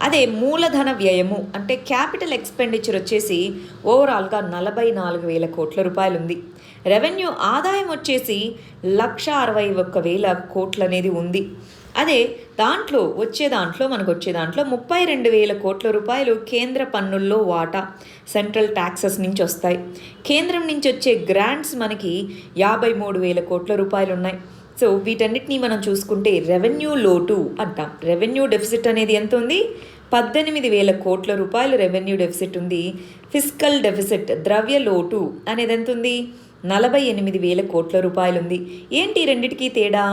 అదే మూలధన వ్యయము అంటే క్యాపిటల్ ఎక్స్పెండిచర్ వచ్చేసి ఓవరాల్గా 44,000 కోట్ల రూపాయలు ఉంది. రెవెన్యూ ఆదాయం వచ్చేసి 1,61,000 కోట్లు అనేది ఉంది. అదే దాంట్లో మనకు వచ్చే దాంట్లో 32,000 కోట్ల రూపాయలు కేంద్ర పన్నుల్లో వాటా, సెంట్రల్ ట్యాక్సెస్ నుంచి వస్తాయి. కేంద్రం నుంచి వచ్చే గ్రాంట్స్ మనకి 53,000 కోట్ల రూపాయలు ఉన్నాయి. సో వీటన్నిటినీ మనం చూసుకుంటే రెవెన్యూ లోటు అంటాం. రెవెన్యూ డెఫిసిట్ అనేది ఎంత ఉంది? 18,000 కోట్ల రూపాయలు రెవెన్యూ డెఫిసిట్ ఉంది. ఫిస్కల్ డెఫిసిట్, ద్రవ్య లోటు అనేది ఎంత ఉంది? 48,000 కోట్ల రూపాయలు ఉంది. ఏంటి రెండిటికి తేడా?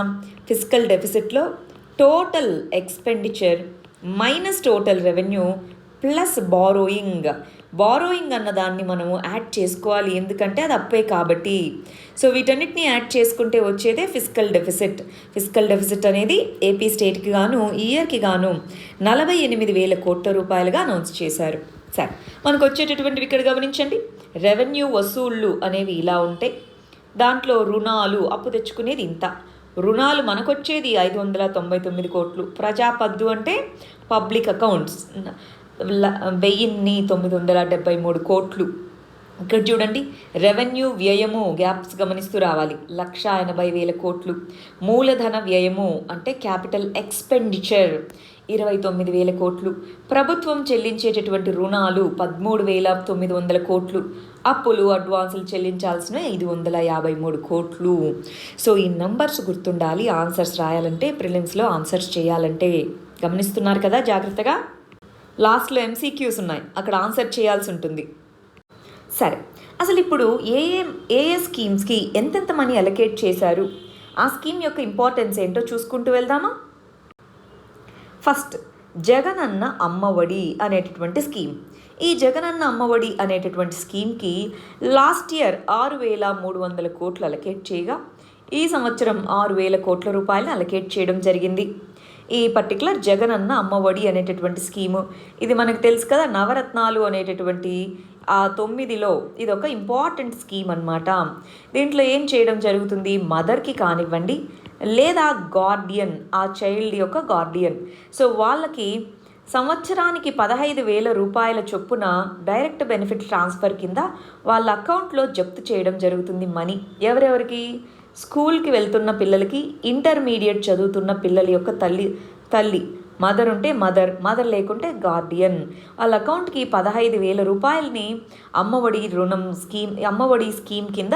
ఫిస్కల్ డెఫిసిట్లో total expenditure minus total revenue plus borrowing అన్నదాన్ని మనము యాడ్ చేసుకోవాలి, ఎందుకంటే అది అప్పే కాబట్టి. సో వీటన్నిటిని యాడ్ చేసుకుంటే వచ్చేదే ఫిస్కల్ డెఫిసిట్. ఫిస్కల్ డెఫిసిట్ అనేది ఏపీ స్టేట్కి గాను ఈ ఇయర్కి గాను 48,000 కోట్ల రూపాయలుగా అనౌన్స్ చేశారు. సరే, మనకు వచ్చేటటువంటివి ఇక్కడ గమనించండి. రెవెన్యూ వసూళ్ళు అనేవి ఇలా ఉంటాయి. దాంట్లో రుణాలు, అప్పు తెచ్చుకునేది ఇంత. రుణాలు మనకొచ్చేది 599 కోట్లు. ప్రజాపద్దు అంటే పబ్లిక్ అకౌంట్స్ 1,973 కోట్లు. ఇక్కడ చూడండి, రెవెన్యూ వ్యయము గ్యాప్స్ గమనిస్తూ రావాలి, 1,80,000 కోట్లు. మూలధన వ్యయము అంటే క్యాపిటల్ ఎక్స్పెండిచర్ 29,000 కోట్లు. ప్రభుత్వం చెల్లించేటటువంటి రుణాలు 13,900 కోట్లు. అప్పులు, అడ్వాన్సులు చెల్లించాల్సిన 553 కోట్లు. సో ఈ నంబర్స్ గుర్తుండాలి ఆన్సర్స్ రాయాలంటే, ప్రిలిమ్స్లో ఆన్సర్స్ చేయాలంటే. గమనిస్తున్నారు కదా జాగ్రత్తగా. లాస్ట్లో MCQs ఉన్నాయి, అక్కడ ఆన్సర్ చేయాల్సి ఉంటుంది. సరే, అసలు ఇప్పుడు ఏ స్కీమ్స్కి ఎంతెంత మనీ అలొకేట్ చేశారు, ఆ స్కీమ్ యొక్క ఇంపార్టెన్స్ ఏంటో చూసుకుంటూ వెళ్దామా. ఫస్ట్, జగనన్న అమ్మఒడి అనేటటువంటి స్కీమ్. ఈ జగనన్న అమ్మఒడి అనేటటువంటి స్కీమ్కి లాస్ట్ ఇయర్ 6,300 కోట్లు అలొకేట్ చేయగా ఈ సంవత్సరం 6,000 కోట్ల రూపాయలు అలొకేట్ చేయడం జరిగింది. ఈ పర్టికులర్ జగనన్న అమ్మఒడి అనేటటువంటి స్కీము, ఇది మనకు తెలుసు కదా, నవరత్నాలు అనేటటువంటి ఆ 9లో ఇది ఒక ఇంపార్టెంట్ స్కీమ్ అన్నమాట. దీంట్లో ఏం చేయడం జరుగుతుంది, మదర్కి కానివ్వండి లేదా గార్డియన్, ఆ చైల్డ్ యొక్క గార్డియన్, సో వాళ్ళకి సంవత్సరానికి 15,000 రూపాయల చొప్పున డైరెక్ట్ బెనిఫిట్ ట్రాన్స్ఫర్ కింద వాళ్ళ అకౌంట్లో జప్తు చేయడం జరుగుతుంది మనీ. ఎవరెవరికి? స్కూల్కి వెళ్తున్న పిల్లలకి, ఇంటర్మీడియట్ చదువుతున్న పిల్లల యొక్క తల్లి మదర్ ఉంటే మదర్ లేకుంటే గార్డియన్. వాళ్ళ అకౌంట్కి 15,000 రూపాయలని అమ్మఒడి స్కీమ్ కింద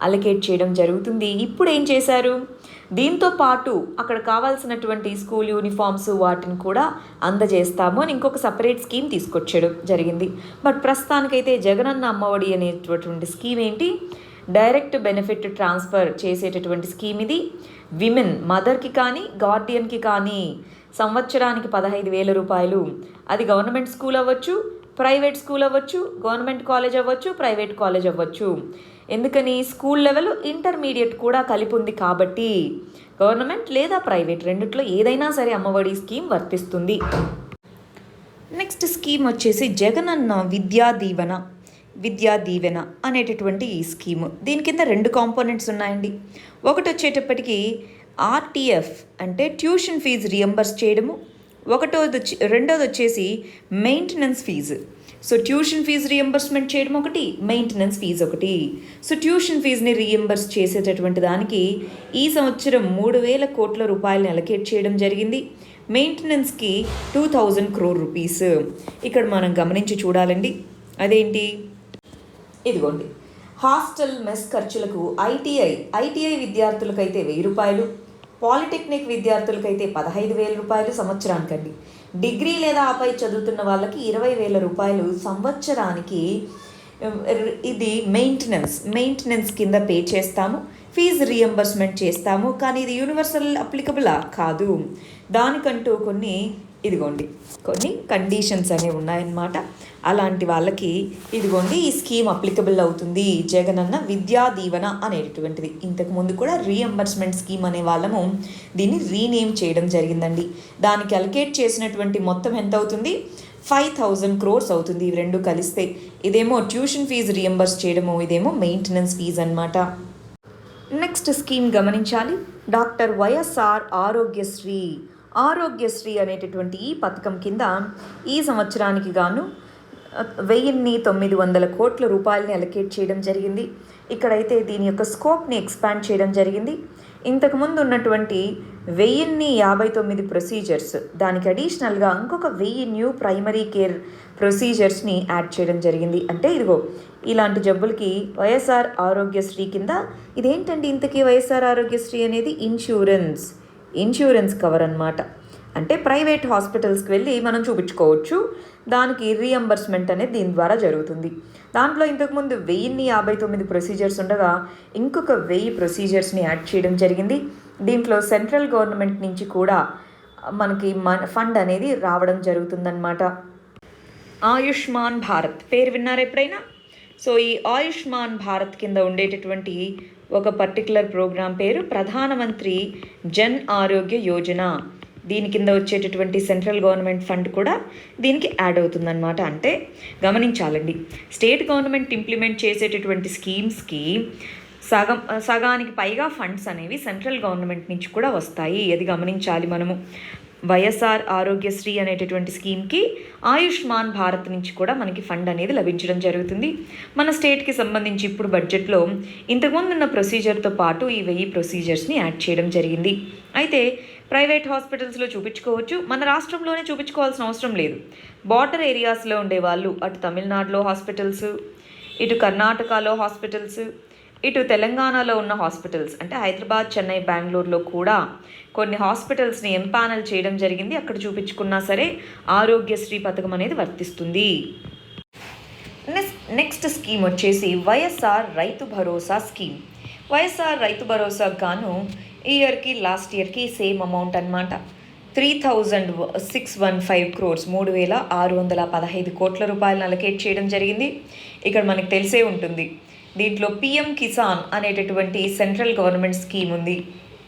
అలొకేట్ చేయడం జరుగుతుంది. ఇప్పుడు ఏం చేశారు, దీంతో పాటు అక్కడ కావాల్సినటువంటి స్కూల్ యూనిఫామ్స్ వాటిని కూడా అందజేస్తాము అని ఇంకొక సపరేట్ స్కీమ్ తీసుకొచ్చడం జరిగింది. బట్ ప్రస్తుతానికైతే జగనన్న అమ్మఒడి అనేటటువంటి స్కీమ్ ఏంటి, డైరెక్ట్ బెనిఫిట్ ట్రాన్స్ఫర్ చేసేటటువంటి స్కీమ్ ఇది. విమెన్ మదర్కి కానీ గార్డియన్కి కానీ సంవత్సరానికి 15,000 రూపాయలు. అది గవర్నమెంట్ స్కూల్ అవ్వచ్చు, ప్రైవేట్ స్కూల్ అవ్వచ్చు, గవర్నమెంట్ కాలేజ్ అవ్వచ్చు, ప్రైవేట్ కాలేజ్ అవ్వచ్చు. ఎందుకని, స్కూల్ లెవెల్ ఇంటర్మీడియట్ కూడా కలిపి ఉంది కాబట్టి గవర్నమెంట్ లేదా ప్రైవేట్ రెండిట్లో ఏదైనా సరే అమ్మఒడి స్కీమ్ వర్తిస్తుంది. నెక్స్ట్ స్కీమ్ వచ్చేసి జగనన్న విద్యా దీవెన అనేటటువంటి ఈ స్కీము. దీని కింద 2 కాంపోనెంట్స్ ఉన్నాయండి. ఒకటి వచ్చేటప్పటికి ఆర్టీఎఫ్ అంటే ట్యూషన్ ఫీజు రియంబర్స్ చేయడము, రెండోది వచ్చేసి maintenance fee. So tuition fee reimbursement చేయడం ఒకటి, మెయింటెనెన్స్ ఫీజు ఒకటి. సో ట్యూషన్ ఫీజుని రియంబర్స్ చేసేటటువంటి దానికి ఈ సంవత్సరం 3,000 కోట్ల రూపాయలని అలొకేట్ చేయడం జరిగింది. మెయింటెనెన్స్కి 2,000 crore రూపీస్. ఇక్కడ మనం గమనించి చూడాలండి. అదేంటి, ఇదిగోండి, హాస్టల్ మెస్ ఖర్చులకు ఐటీఐ విద్యార్థులకైతే 1,000 రూపాయలు, పాలిటెక్నిక్ విద్యార్థులకైతే 15,000 రూపాయలు సంవత్సరానికండి. డిగ్రీ లేదా ఆపై చదువుతున్న వాళ్ళకి 20,000 రూపాయలు సంవత్సరానికి. ఇది మెయింటెనెన్స్ కింద పే చేస్తాము, ఫీజు రియంబర్స్మెంట్ చేస్తాము. కానీ ఇది యూనివర్సల్ అప్లికబులా కాదు, దానికంటూ కొన్ని కండిషన్స్ అనేవి ఉన్నాయన్నమాట. అలాంటి వాళ్ళకి ఇదిగోండి ఈ స్కీమ్ అప్లికబుల్ అవుతుంది, జగనన్న విద్యా దీవెన అనేటటువంటిది. ఇంతకుముందు కూడా రీఎంబర్స్మెంట్ స్కీమ్ అనే వాళ్ళము దీన్ని రీనేమ్ చేయడం జరిగిందండి. దానికి అలొకేట్ చేసినటువంటి మొత్తం ఎంత అవుతుంది, 5,000 crores అవుతుంది ఇవి రెండు కలిస్తే. ఇదేమో ట్యూషన్ ఫీజు రియంబర్స్ చేయడము, ఇదేమో మెయింటెనెన్స్ ఫీజు అన్నమాట. నెక్స్ట్ స్కీమ్ గమనించాలి, డాక్టర్ వైఎస్ఆర్ ఆరోగ్యశ్రీ అనేటటువంటి ఈ పథకం కింద ఈ సంవత్సరానికి గాను 1,900 కోట్ల రూపాయలని అలొకేట్ చేయడం జరిగింది. ఇక్కడైతే దీని యొక్క స్కోప్ని ఎక్స్పాండ్ చేయడం జరిగింది. ఇంతకుముందు ఉన్నటువంటి 1,059 ప్రొసీజర్స్, దానికి అడిషనల్గా ఇంకొక 1,000 న్యూ ప్రైమరీ కేర్ ప్రొసీజర్స్ని యాడ్ చేయడం జరిగింది. అంటే ఇదిగో ఇలాంటి జబ్బులకి వైఎస్ఆర్ ఆరోగ్యశ్రీ కింద, ఇదేంటండి ఇంతకీ వైఎస్ఆర్ ఆరోగ్యశ్రీ అనేది ఇన్సూరెన్స్ కవర్ అన్నమాట. అంటే ప్రైవేట్ హాస్పిటల్స్కి వెళ్ళి మనం చూపించుకోవచ్చు, దానికి రీఎంబర్స్మెంట్ అనేది దీని ద్వారా జరుగుతుంది. దాంట్లో ఇంతకుముందు 1,059 ప్రొసీజర్స్ ఉండగా ఇంకొక 1,000 ప్రొసీజర్స్ని యాడ్ చేయడం జరిగింది. దీంట్లో సెంట్రల్ గవర్నమెంట్ నుంచి కూడా మనకి ఫండ్ అనేది రావడం జరుగుతుందన్నమాట. ఆయుష్మాన్ భారత్ పేరు విన్నారా ఎప్పుడైనా? సో ఈ ఆయుష్మాన్ భారత్ కింద ఉండేటటువంటి ఒక పర్టికులర్ ప్రోగ్రాం పేరు ప్రధానమంత్రి జన్ ఆరోగ్య యోజన. దీని కింద వచ్చేటటువంటి సెంట్రల్ గవర్నమెంట్ ఫండ్ కూడా దీనికి యాడ్ అవుతుందన్నమాట. అంటే గమనించాలండి, స్టేట్ గవర్నమెంట్ ఇంప్లిమెంట్ చేసేటటువంటి స్కీమ్స్కి సగానికి పైగా ఫండ్స్ అనేవి సెంట్రల్ గవర్నమెంట్ నుంచి కూడా వస్తాయి. అది గమనించాలి మనము. వైఎస్ఆర్ ఆరోగ్యశ్రీ అనేటటువంటి స్కీమ్కి ఆయుష్మాన్ భారత్ నుంచి కూడా మనకి ఫండ్ అనేది లభించడం జరుగుతుంది. మన స్టేట్కి సంబంధించి ఇప్పుడు బడ్జెట్లో ఇంతకుముందు ఉన్న ప్రొసీజర్తో పాటు ఈ 1,000 ప్రొసీజర్స్ని యాడ్ చేయడం జరిగింది. అయితే ప్రైవేట్ హాస్పిటల్స్లో చూపించుకోవచ్చు, మన రాష్ట్రంలోనే చూపించుకోవాల్సిన అవసరం లేదు. బార్డర్ ఏరియాస్లో ఉండేవాళ్ళు, అటు తమిళనాడులో హాస్పిటల్స్, ఇటు కర్ణాటకలో హాస్పిటల్స్, ఇటు తెలంగాణలో ఉన్న హాస్పిటల్స్ అంటే హైదరాబాద్, చెన్నై, బెంగళూరులో కూడా కొన్ని హాస్పిటల్స్ని ఎంపానల్ చేయడం జరిగింది. అక్కడ చూపించుకున్నా సరే ఆరోగ్యశ్రీ పథకం అనేది వర్తిస్తుంది. నెక్స్ట్ స్కీమ్ వచ్చేసి వైఎస్ఆర్ రైతు భరోసా స్కీమ్. వైఎస్ఆర్ రైతు భరోసాకు గాను లాస్ట్ ఇయర్కి సేమ్ అమౌంట్ అన్నమాట. 3,615 crores 3,615 కోట్ల రూపాయలను అలొకేట్ చేయడం జరిగింది. ఇక్కడ మనకు తెలిసే ఉంటుంది, దీంట్లో పిఎం కిసాన్ అనేటటువంటి సెంట్రల్ గవర్నమెంట్ స్కీమ్ ఉంది.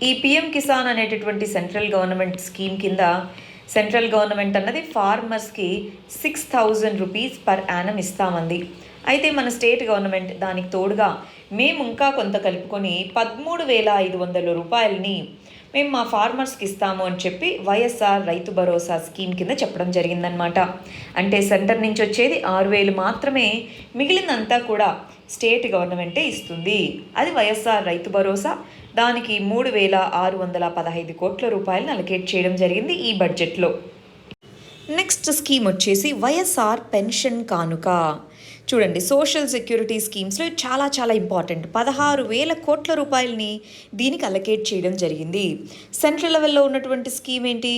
ఈ పిఎం కిసాన్ అనేటటువంటి సెంట్రల్ గవర్నమెంట్ స్కీమ్ కింద సెంట్రల్ గవర్నమెంట్ అన్నది ఫార్మర్స్కి 6,000 రూపీస్ పర్ యానం ఇస్తామంది. అయితే మన స్టేట్ గవర్నమెంట్ దానికి తోడుగా మేము ఇంకా కొంత కలుపుకొని 13,500 రూపాయలని మేము మా ఫార్మర్స్కి ఇస్తాము అని చెప్పి వైఎస్ఆర్ రైతు భరోసా స్కీమ్ కింద చెప్పడం జరిగిందనమాట. అంటే సెంటర్ నుంచి వచ్చేది 6,000 మాత్రమే, మిగిలినంతా కూడా స్టేట్ గవర్నమెంటే ఇస్తుంది. అది వైఎస్ఆర్ రైతు భరోసా. దానికి 3,615 కోట్ల రూపాయలను అలొకేట్ చేయడం జరిగింది ఈ బడ్జెట్లో. నెక్స్ట్ స్కీమ్ వచ్చేసి వైఎస్ఆర్ పెన్షన్ కానుక. చూడండి, సోషల్ సెక్యూరిటీ స్కీమ్స్లో చాలా చాలా ఇంపార్టెంట్. 16,000 కోట్ల రూపాయలని దీనికి అలకేట్ చేయడం జరిగింది. సెంట్రల్ లెవెల్లో ఉన్నటువంటి స్కీమ్ ఏంటి?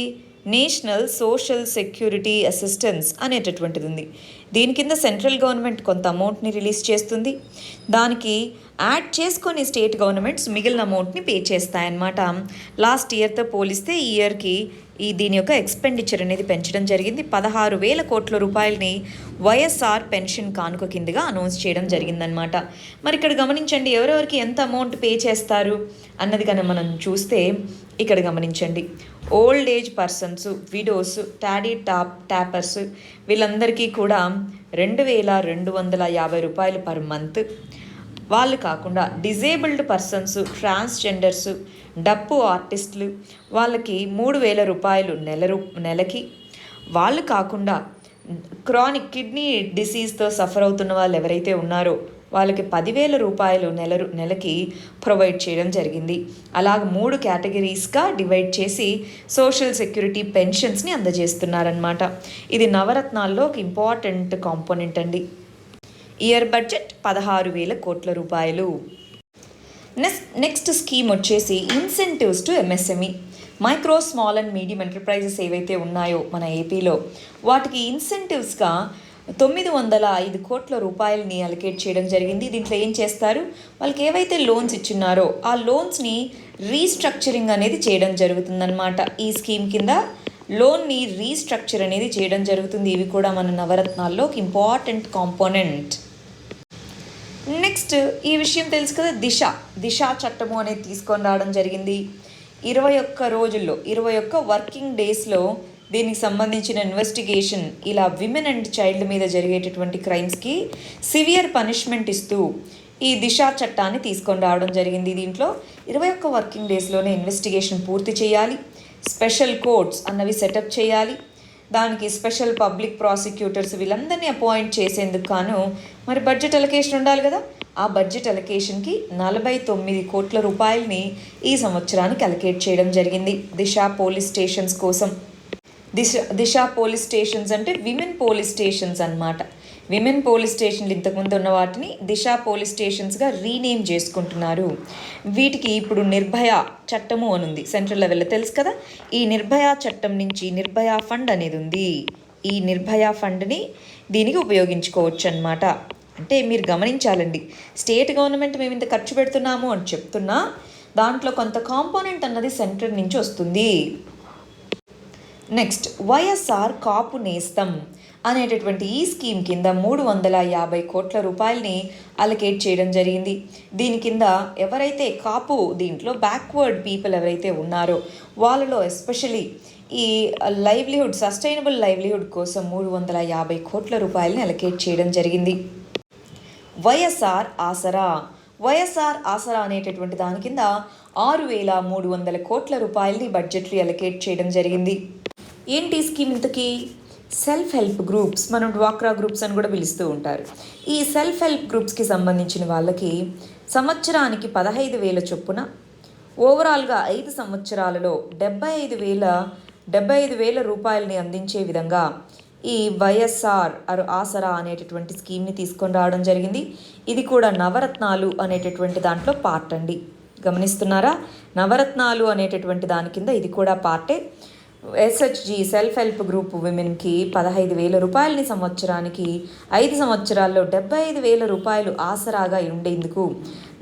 నేషనల్ సోషల్ సెక్యూరిటీ అసిస్టెన్స్ అనేటటువంటిది ఉంది. దీని కింద సెంట్రల్ గవర్నమెంట్ కొంత అమౌంట్ని రిలీజ్ చేస్తుంది. దానికి యాడ్ చేసుకొని స్టేట్ గవర్నమెంట్స్ మిగిలిన అమౌంట్ని పే చేస్తాయన్నమాట. లాస్ట్ ఇయర్తో పోలిస్తే ఈ ఇయర్కి దీని యొక్క ఎక్స్పెండిచర్ అనేది పెంచడం జరిగింది. 16,000 కోట్ల రూపాయలని వైఎస్ఆర్ పెన్షన్ కానుక కిందగా అనౌన్స్ చేయడం జరిగిందనమాట. మరి ఇక్కడ గమనించండి, ఎవరెవరికి ఎంత అమౌంట్ పే చేస్తారు అన్నది కనుక మనం చూస్తే ఇక్కడ గమనించండి. Old age persons, widows, tappers వీళ్ళందరికీ కూడా 2,250 రూపాయలు పర్ మంత్. వాళ్ళు కాకుండా డిజేబుల్డ్ పర్సన్స్, ట్రాన్స్జెండర్స్, డప్పు ఆర్టిస్టులు వాళ్ళకి 3,000 రూపాయలు నెలకి. వాళ్ళు కాకుండా క్రానిక్ కిడ్నీ డిసీజ్తో సఫర్ అవుతున్న వాళ్ళు ఎవరైతే ఉన్నారో వాళ్ళకి 10,000 రూపాయలు నెలకి ప్రొవైడ్ చేయడం జరిగింది. అలాగ 3 కేటగిరీస్గా డివైడ్ చేసి సోషల్ సెక్యూరిటీ పెన్షన్స్ని అందజేస్తున్నారనమాట. ఇది నవరత్నాల్లో ఒక ఇంపార్టెంట్ కాంపోనెంట్ అండి. ఇయర్ బడ్జెట్ 16,000 కోట్ల రూపాయలు. నెక్స్ట్ స్కీమ్ వచ్చేసి incentives to MSME. Micro, small and medium enterprises ఏవైతే ఉన్నాయో మన ఏపీలో వాటికి ఇన్సెంటివ్స్గా 905 కోట్ల రూపాయలని అలకేట్ చేయడం జరిగింది. దీంట్లో ఏం చేస్తారు? వాళ్ళకి ఏవైతే లోన్స్ ఇచ్చిన్నారో ఆ లోన్స్ని రీస్ట్రక్చరింగ్ అనేది చేయడం జరుగుతుందన్నమాట. ఈ స్కీమ్ కింద లోన్ని రీస్ట్రక్చర్ అనేది చేయడం జరుగుతుంది. ఇవి కూడా మన నవరత్నాల్లో ఒక ఇంపార్టెంట్ కాంపోనెంట్. నెక్స్ట్ ఈ విషయం తెలుసు కదా, దిశ చట్టము అనేది తీసుకొని రావడం జరిగింది. 21 రోజుల్లో 21 వర్కింగ్ డేస్లో దీనికి సంబంధించిన ఇన్వెస్టిగేషన్, ఇలా విమెన్ అండ్ చైల్డ్ మీద జరిగేటటువంటి క్రైమ్స్కి సివియర్ పనిష్మెంట్ ఇస్తూ ఈ దిశ చట్టాన్ని తీసుకొని రావడం జరిగింది. దీంట్లో 21 వర్కింగ్ డేస్లోనే ఇన్వెస్టిగేషన్ పూర్తి చేయాలి. స్పెషల్ కోర్ట్స్ అన్నవి సెటప్ చేయాలి. దానికి స్పెషల్ పబ్లిక్ ప్రాసిక్యూటర్స్ వీళ్ళందరినీ అపాయింట్ చేసేందుకు గాను మరి బడ్జెట్ అలొకేషన్ ఉండాలి కదా. ఆ బడ్జెట్ అలొకేషన్కి 49 కోట్ల రూపాయలని ఈ సంవత్సరానికి అలొకేట్ చేయడం జరిగింది దిశ పోలీస్ స్టేషన్స్ కోసం. దిశ పోలీస్ స్టేషన్స్ అంటే విమెన్ పోలీస్ స్టేషన్స్ అన్నమాట. విమెన్ పోలీస్ స్టేషన్లు ఇంతకుముందు ఉన్న వాటిని దిశ పోలీస్ స్టేషన్స్గా రీనేమ్ చేసుకుంటున్నారు. వీటికి ఇప్పుడు నిర్భయ చట్టము అని ఉంది సెంట్రల్ లెవెల్లో, తెలుసు కదా. ఈ నిర్భయ చట్టం నుంచి నిర్భయ ఫండ్ అనేది ఉంది. ఈ నిర్భయ ఫండ్ని దీనికి ఉపయోగించుకోవచ్చు అన్నమాట. అంటే మీరు గమనించాలండి, స్టేట్ గవర్నమెంట్ మేము ఇంత ఖర్చు పెడుతున్నాము అని చెప్తున్నా దాంట్లో కొంత కాంపోనెంట్ అన్నది సెంట్రల్ నుంచి వస్తుంది. నెక్స్ట్ వైఎస్ఆర్ కాపు నేస్తం అనేటటువంటి ఈ స్కీమ్ కింద 350 కోట్ల రూపాయలని అలకేట్ చేయడం జరిగింది. దీని కింద ఎవరైతే కాపు, దీంట్లో బ్యాక్వర్డ్ పీపుల్ ఎవరైతే ఉన్నారో వాళ్ళలో ఎస్పెషలీ ఈ సస్టైనబుల్ లైవ్లీహుడ్ కోసం 350 కోట్ల రూపాయలని అలకేట్ చేయడం జరిగింది. వైఎస్ఆర్ ఆసరా అనేటటువంటి దాని కింద 6,300 కోట్ల రూపాయలని బడ్జెట్రీ అలకేట్ చేయడం జరిగింది. ఏంటి స్కీమ్ ఇంతకీ? సెల్ఫ్ హెల్ప్ గ్రూప్స్, మనం డ్వాక్రా గ్రూప్స్ అని కూడా పిలుస్తూ ఉంటారు. ఈ సెల్ఫ్ హెల్ప్ గ్రూప్స్కి సంబంధించిన వాళ్ళకి సంవత్సరానికి 15,000 చొప్పున ఓవరాల్గా 5 సంవత్సరాలలో 75,000 రూపాయలని అందించే విధంగా ఈ వైఎస్ఆర్ ఆసరా అనేటటువంటి స్కీమ్ని తీసుకొని రావడం జరిగింది. ఇది కూడా నవరత్నాలు అనేటటువంటి దాంట్లో పార్ట్ అండి. గమనిస్తున్నారా? నవరత్నాలు అనేటటువంటి దాని కింద ఇది కూడా పార్టే. ఎస్హెచ్జి సెల్ఫ్ హెల్ప్ గ్రూప్ విమెన్కి 15,000 రూపాయలని సంవత్సరానికి 5 సంవత్సరాల్లో 75,000 రూపాయలు ఆసరాగా ఉండేందుకు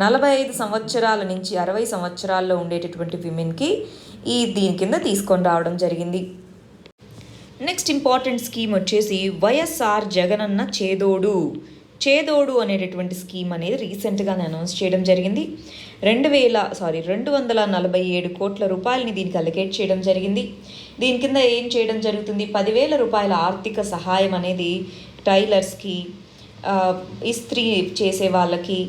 45 సంవత్సరాల నుంచి 60 సంవత్సరాల్లో ఉండేటటువంటి విమెన్కి దీని కింద తీసుకొని రావడం జరిగింది. నెక్స్ట్ ఇంపార్టెంట్ స్కీమ్ వచ్చేసి వైఎస్ఆర్ జగనన్న చేదోడు అనేటటువంటి స్కీమ్ అనేది రీసెంట్గా అనౌన్స్ చేయడం జరిగింది. 247 కోట్ల రూపాయలని దీనికి అలకేట్ చేయడం జరిగింది. దీని కింద ఏం చేయడం జరుగుతుంది? 10,000 రూపాయల ఆర్థిక సహాయం అనేది టైలర్స్కి, ఇస్త్రీ చేసే వాళ్ళకి,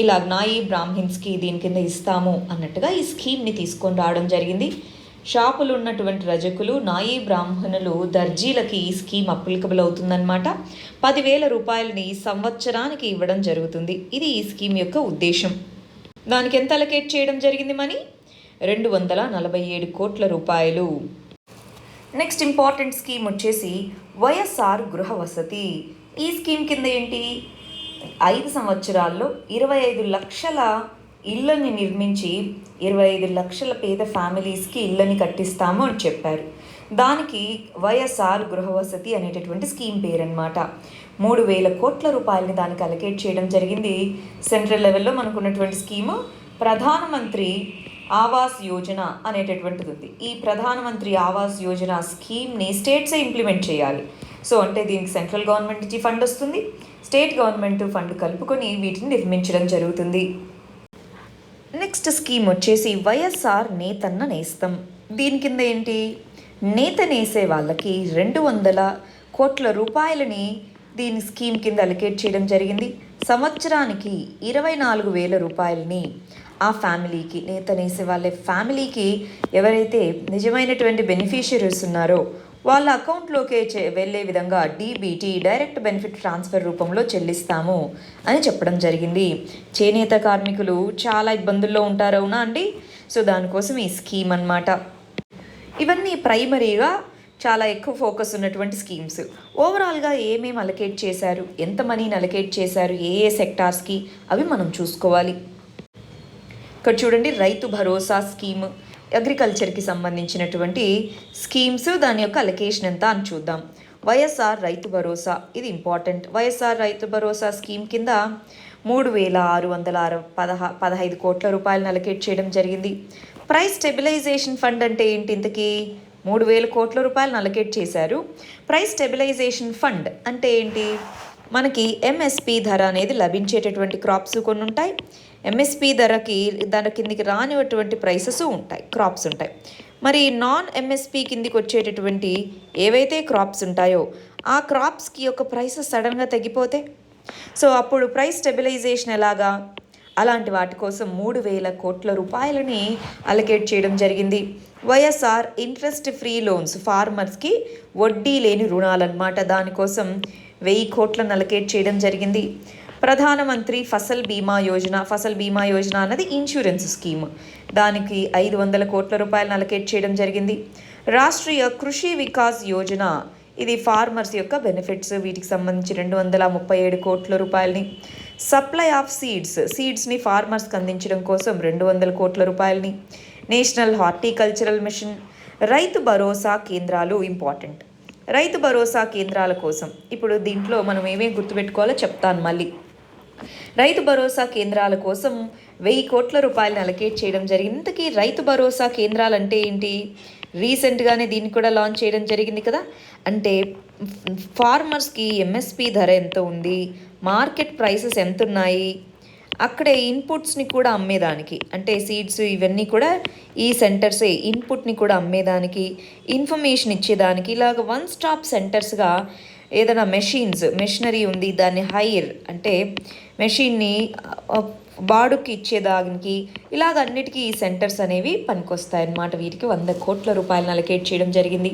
ఇలా నాయి బ్రాహ్మిన్స్కి దీని కింద ఇస్తాము అన్నట్టుగా ఈ స్కీమ్ని తీసుకొని రావడం జరిగింది. షాపులు ఉన్నటువంటి రజకులు, నాయి బ్రాహ్మణులు, దర్జీలకి ఈ స్కీమ్ అప్లికబుల్ అవుతుందన్నమాట. 10,000 రూపాయలని సంవత్సరానికి ఇవ్వడం జరుగుతుంది. ఇది ఈ స్కీమ్ యొక్క ఉద్దేశం. దానికి ఎంత అలకేట్ చేయడం జరిగింది మనీ? 247 కోట్ల రూపాయలు. నెక్స్ట్ ఇంపార్టెంట్ స్కీమ్ వచ్చేసి వైఎస్ఆర్ గృహ వసతి. ఈ స్కీమ్ కింద ఏంటి, 5 సంవత్సరాల్లో 25 లక్షల ఇళ్ళని నిర్మించి 25 లక్షల పేద ఫ్యామిలీస్కి ఇళ్ళని కట్టిస్తాము అని చెప్పారు. దానికి వైఎస్ఆర్ గృహ వసతి అనేటటువంటి స్కీమ్ పేరనమాట. 3,000 కోట్ల రూపాయలని దానికి అలకేట్ చేయడం జరిగింది. సెంట్రల్ లెవెల్లో మనకు ఉన్నటువంటి స్కీము ప్రధానమంత్రి ఆవాస్ యోజన అనేటటువంటిది ఉంది. ఈ ప్రధానమంత్రి ఆవాస్ యోజన స్కీమ్ని స్టేట్సే ఇంప్లిమెంట్ చేయాలి. సో అంటే దీనికి సెంట్రల్ గవర్నమెంట్ నుంచి ఫండ్ వస్తుంది, స్టేట్ గవర్నమెంట్ ఫండ్ కలుపుకొని వీటిని నిర్మించడం జరుగుతుంది. నెక్స్ట్ స్కీమ్ వచ్చేసి వైఎస్ఆర్ నేతన్న నేస్తం. దీని కింద ఏంటి, నేత నేసే వాళ్ళకి 200 కోట్ల రూపాయలని దీని స్కీమ్ కింద అలకేట్ చేయడం జరిగింది. సంవత్సరానికి 24,000 రూపాయలని ఆ ఫ్యామిలీకి, నేత నేసే వాళ్ళ ఫ్యామిలీకి ఎవరైతే నిజమైనటువంటి బెనిఫిషియరీస్ ఉన్నారో వాళ్ళ అకౌంట్లోకే వెళ్ళే విధంగా డీబీటీ, డైరెక్ట్ బెనిఫిట్ ట్రాన్స్ఫర్ రూపంలో చెల్లిస్తాము అని చెప్పడం జరిగింది. చేనేత కార్మికులు చాలా ఇబ్బందుల్లో ఉంటారు, అవునా అండి? సో దానికోసం ఈ స్కీమ్ అన్నమాట. ఇవన్నీ ప్రైమరీగా చాలా ఎక్కువ ఫోకస్ ఉన్నటువంటి స్కీమ్స్. ఓవరాల్గా ఏమేమి అలకేట్ చేశారు, ఎంత మనీని అలకేట్ చేశారు, ఏ ఏ సెక్టార్స్కి, అవి మనం చూసుకోవాలి. ఇక్కడ చూడండి, రైతు భరోసా స్కీమ్, అగ్రికల్చర్కి సంబంధించినటువంటి స్కీమ్స్, దాని యొక్క అలకేషన్ ఎంత అని చూద్దాం. వైఎస్ఆర్ రైతు భరోసా, ఇది ఇంపార్టెంట్. వైఎస్ఆర్ రైతు భరోసా స్కీమ్ కింద 3,615 కోట్ల రూపాయలను అలకేట్ చేయడం జరిగింది. ప్రైస్ స్టెబిలైజేషన్ ఫండ్ అంటే ఏంటి, ఇంతకీ 3,000 కోట్ల రూపాయలను అలకేట్ చేశారు. ప్రైస్ స్టెబిలైజేషన్ ఫండ్ అంటే ఏంటి, మనకి ఎంఎస్పి ధర అనేది లభించేటటువంటి క్రాప్స్ కొన్ని ఉంటాయి. ఎంఎస్పి దాని కిందికి రానిటువంటి ప్రైసెస్ ఉంటాయి, క్రాప్స్ ఉంటాయి. మరి నాన్ ఎంఎస్పి కిందికి వచ్చేటటువంటి ఏవైతే క్రాప్స్ ఉంటాయో ఆ క్రాప్స్కి యొక్క ప్రైసెస్ సడన్గా తగ్గిపోతే, సో అప్పుడు ప్రైస్ స్టెబిలైజేషన్ ఎలాగా, అలాంటి వాటి కోసం 3,000 కోట్ల రూపాయలని అలకేట్ చేయడం జరిగింది. వైఎస్ఆర్ ఇంట్రెస్ట్ ఫ్రీ లోన్స్, ఫార్మర్స్కి వడ్డీ లేని రుణాలన్నమాట, దానికోసం 1,000 కోట్లను అలకేట్ చేయడం జరిగింది. ప్రధానమంత్రి ఫసల్ బీమా యోజన, ఫసల్ బీమా యోజన అన్నది ఇన్సూరెన్స్ స్కీమ్, దానికి 500 కోట్ల రూపాయలను అలకేట్ చేయడం జరిగింది. రాష్ట్రీయ కృషి వికాస్ యోజన, ఇది ఫార్మర్స్ యొక్క బెనిఫిట్స్, వీటికి సంబంధించి 237 కోట్ల రూపాయలని. సప్లై ఆఫ్ సీడ్స్ని ఫార్మర్స్కి అందించడం కోసం 200 కోట్ల రూపాయలని. National horticultural mission. రైతు భరోసా కేంద్రాలు ఇంపార్టెంట్. రైతు భరోసా కేంద్రాల కోసం ఇప్పుడు దీంట్లో మనం ఏమేమి గుర్తుపెట్టుకోవాలో చెప్తాను మళ్ళీ. రైతు భరోసా కేంద్రాల కోసం 1,000 కోట్ల రూపాయలను అలకేట్ చేయడం జరిగింది. ఇంతకీ రైతు భరోసా కేంద్రాలు అంటే ఏంటి, రీసెంట్గానే దీన్ని కూడా లాంచ్ చేయడం జరిగింది కదా. అంటే ఫార్మర్స్కి ఎంఎస్పి ధర ఎంత ఉంది, మార్కెట్ ప్రైసెస్ ఎంత ఉన్నాయి, అక్కడే ఇన్పుట్స్ని కూడా అమ్మేదానికి, అంటే సీడ్స్ ఇవన్నీ కూడా ఈ సెంటర్సే ఇన్పుట్ని కూడా అమ్మేదానికి, ఇన్ఫర్మేషన్ ఇచ్చేదానికి, ఇలాగ వన్ స్టాప్ సెంటర్స్గా ఏదైనా మెషినరీ ఉంది దాన్ని హైర్ అంటే మెషిన్ని బాడుకి ఇచ్చేదానికి, ఇలాగ అన్నిటికీ ఈ సెంటర్స్ అనేవి పనికొస్తాయన్నమాట. వీటికి 100 కోట్ల రూపాయలను అలకేట్ చేయడం జరిగింది.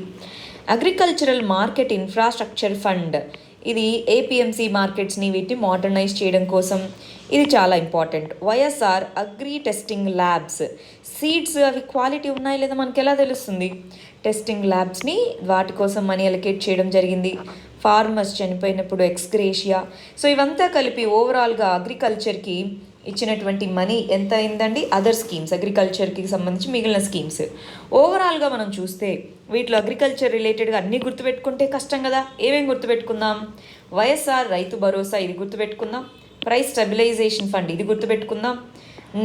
అగ్రికల్చరల్ మార్కెట్ ఇన్ఫ్రాస్ట్రక్చర్ ఫండ్, ఇది ఏపీఎంసీ మార్కెట్స్ని వీటిని మోడర్నైజ్ చేయడం కోసం, ఇది చాలా important. YSR agri testing labs, seeds అవి క్వాలిటీ ఉన్నాయి లేదా మనకి ఎలా తెలుస్తుంది, టెస్టింగ్ ల్యాబ్స్ని వాటి కోసం మనీ అలకేట్ చేయడం జరిగింది. ఫార్మర్స్ చనిపోయినప్పుడు ఎక్స్గ్రేషియా, సో ఇవంతా కలిపి ఓవరాల్గా అగ్రికల్చర్కి ఇచ్చినటువంటి మనీ ఎంత అయిందండి. అదర్ స్కీమ్స్, అగ్రికల్చర్కి సంబంధించి మిగిలిన స్కీమ్స్ ఓవరాల్గా మనం చూస్తే వీటిలో అగ్రికల్చర్ రిలేటెడ్గా అన్నీ గుర్తుపెట్టుకుంటే కష్టం కదా. ఏమేమి గుర్తుపెట్టుకుందాం, వైఎస్ఆర్ రైతు భరోసా ఇది గుర్తుపెట్టుకుందాం, ప్రైస్ స్టెబిలైజేషన్ ఫండ్ ఇది గుర్తుపెట్టుకుందాం.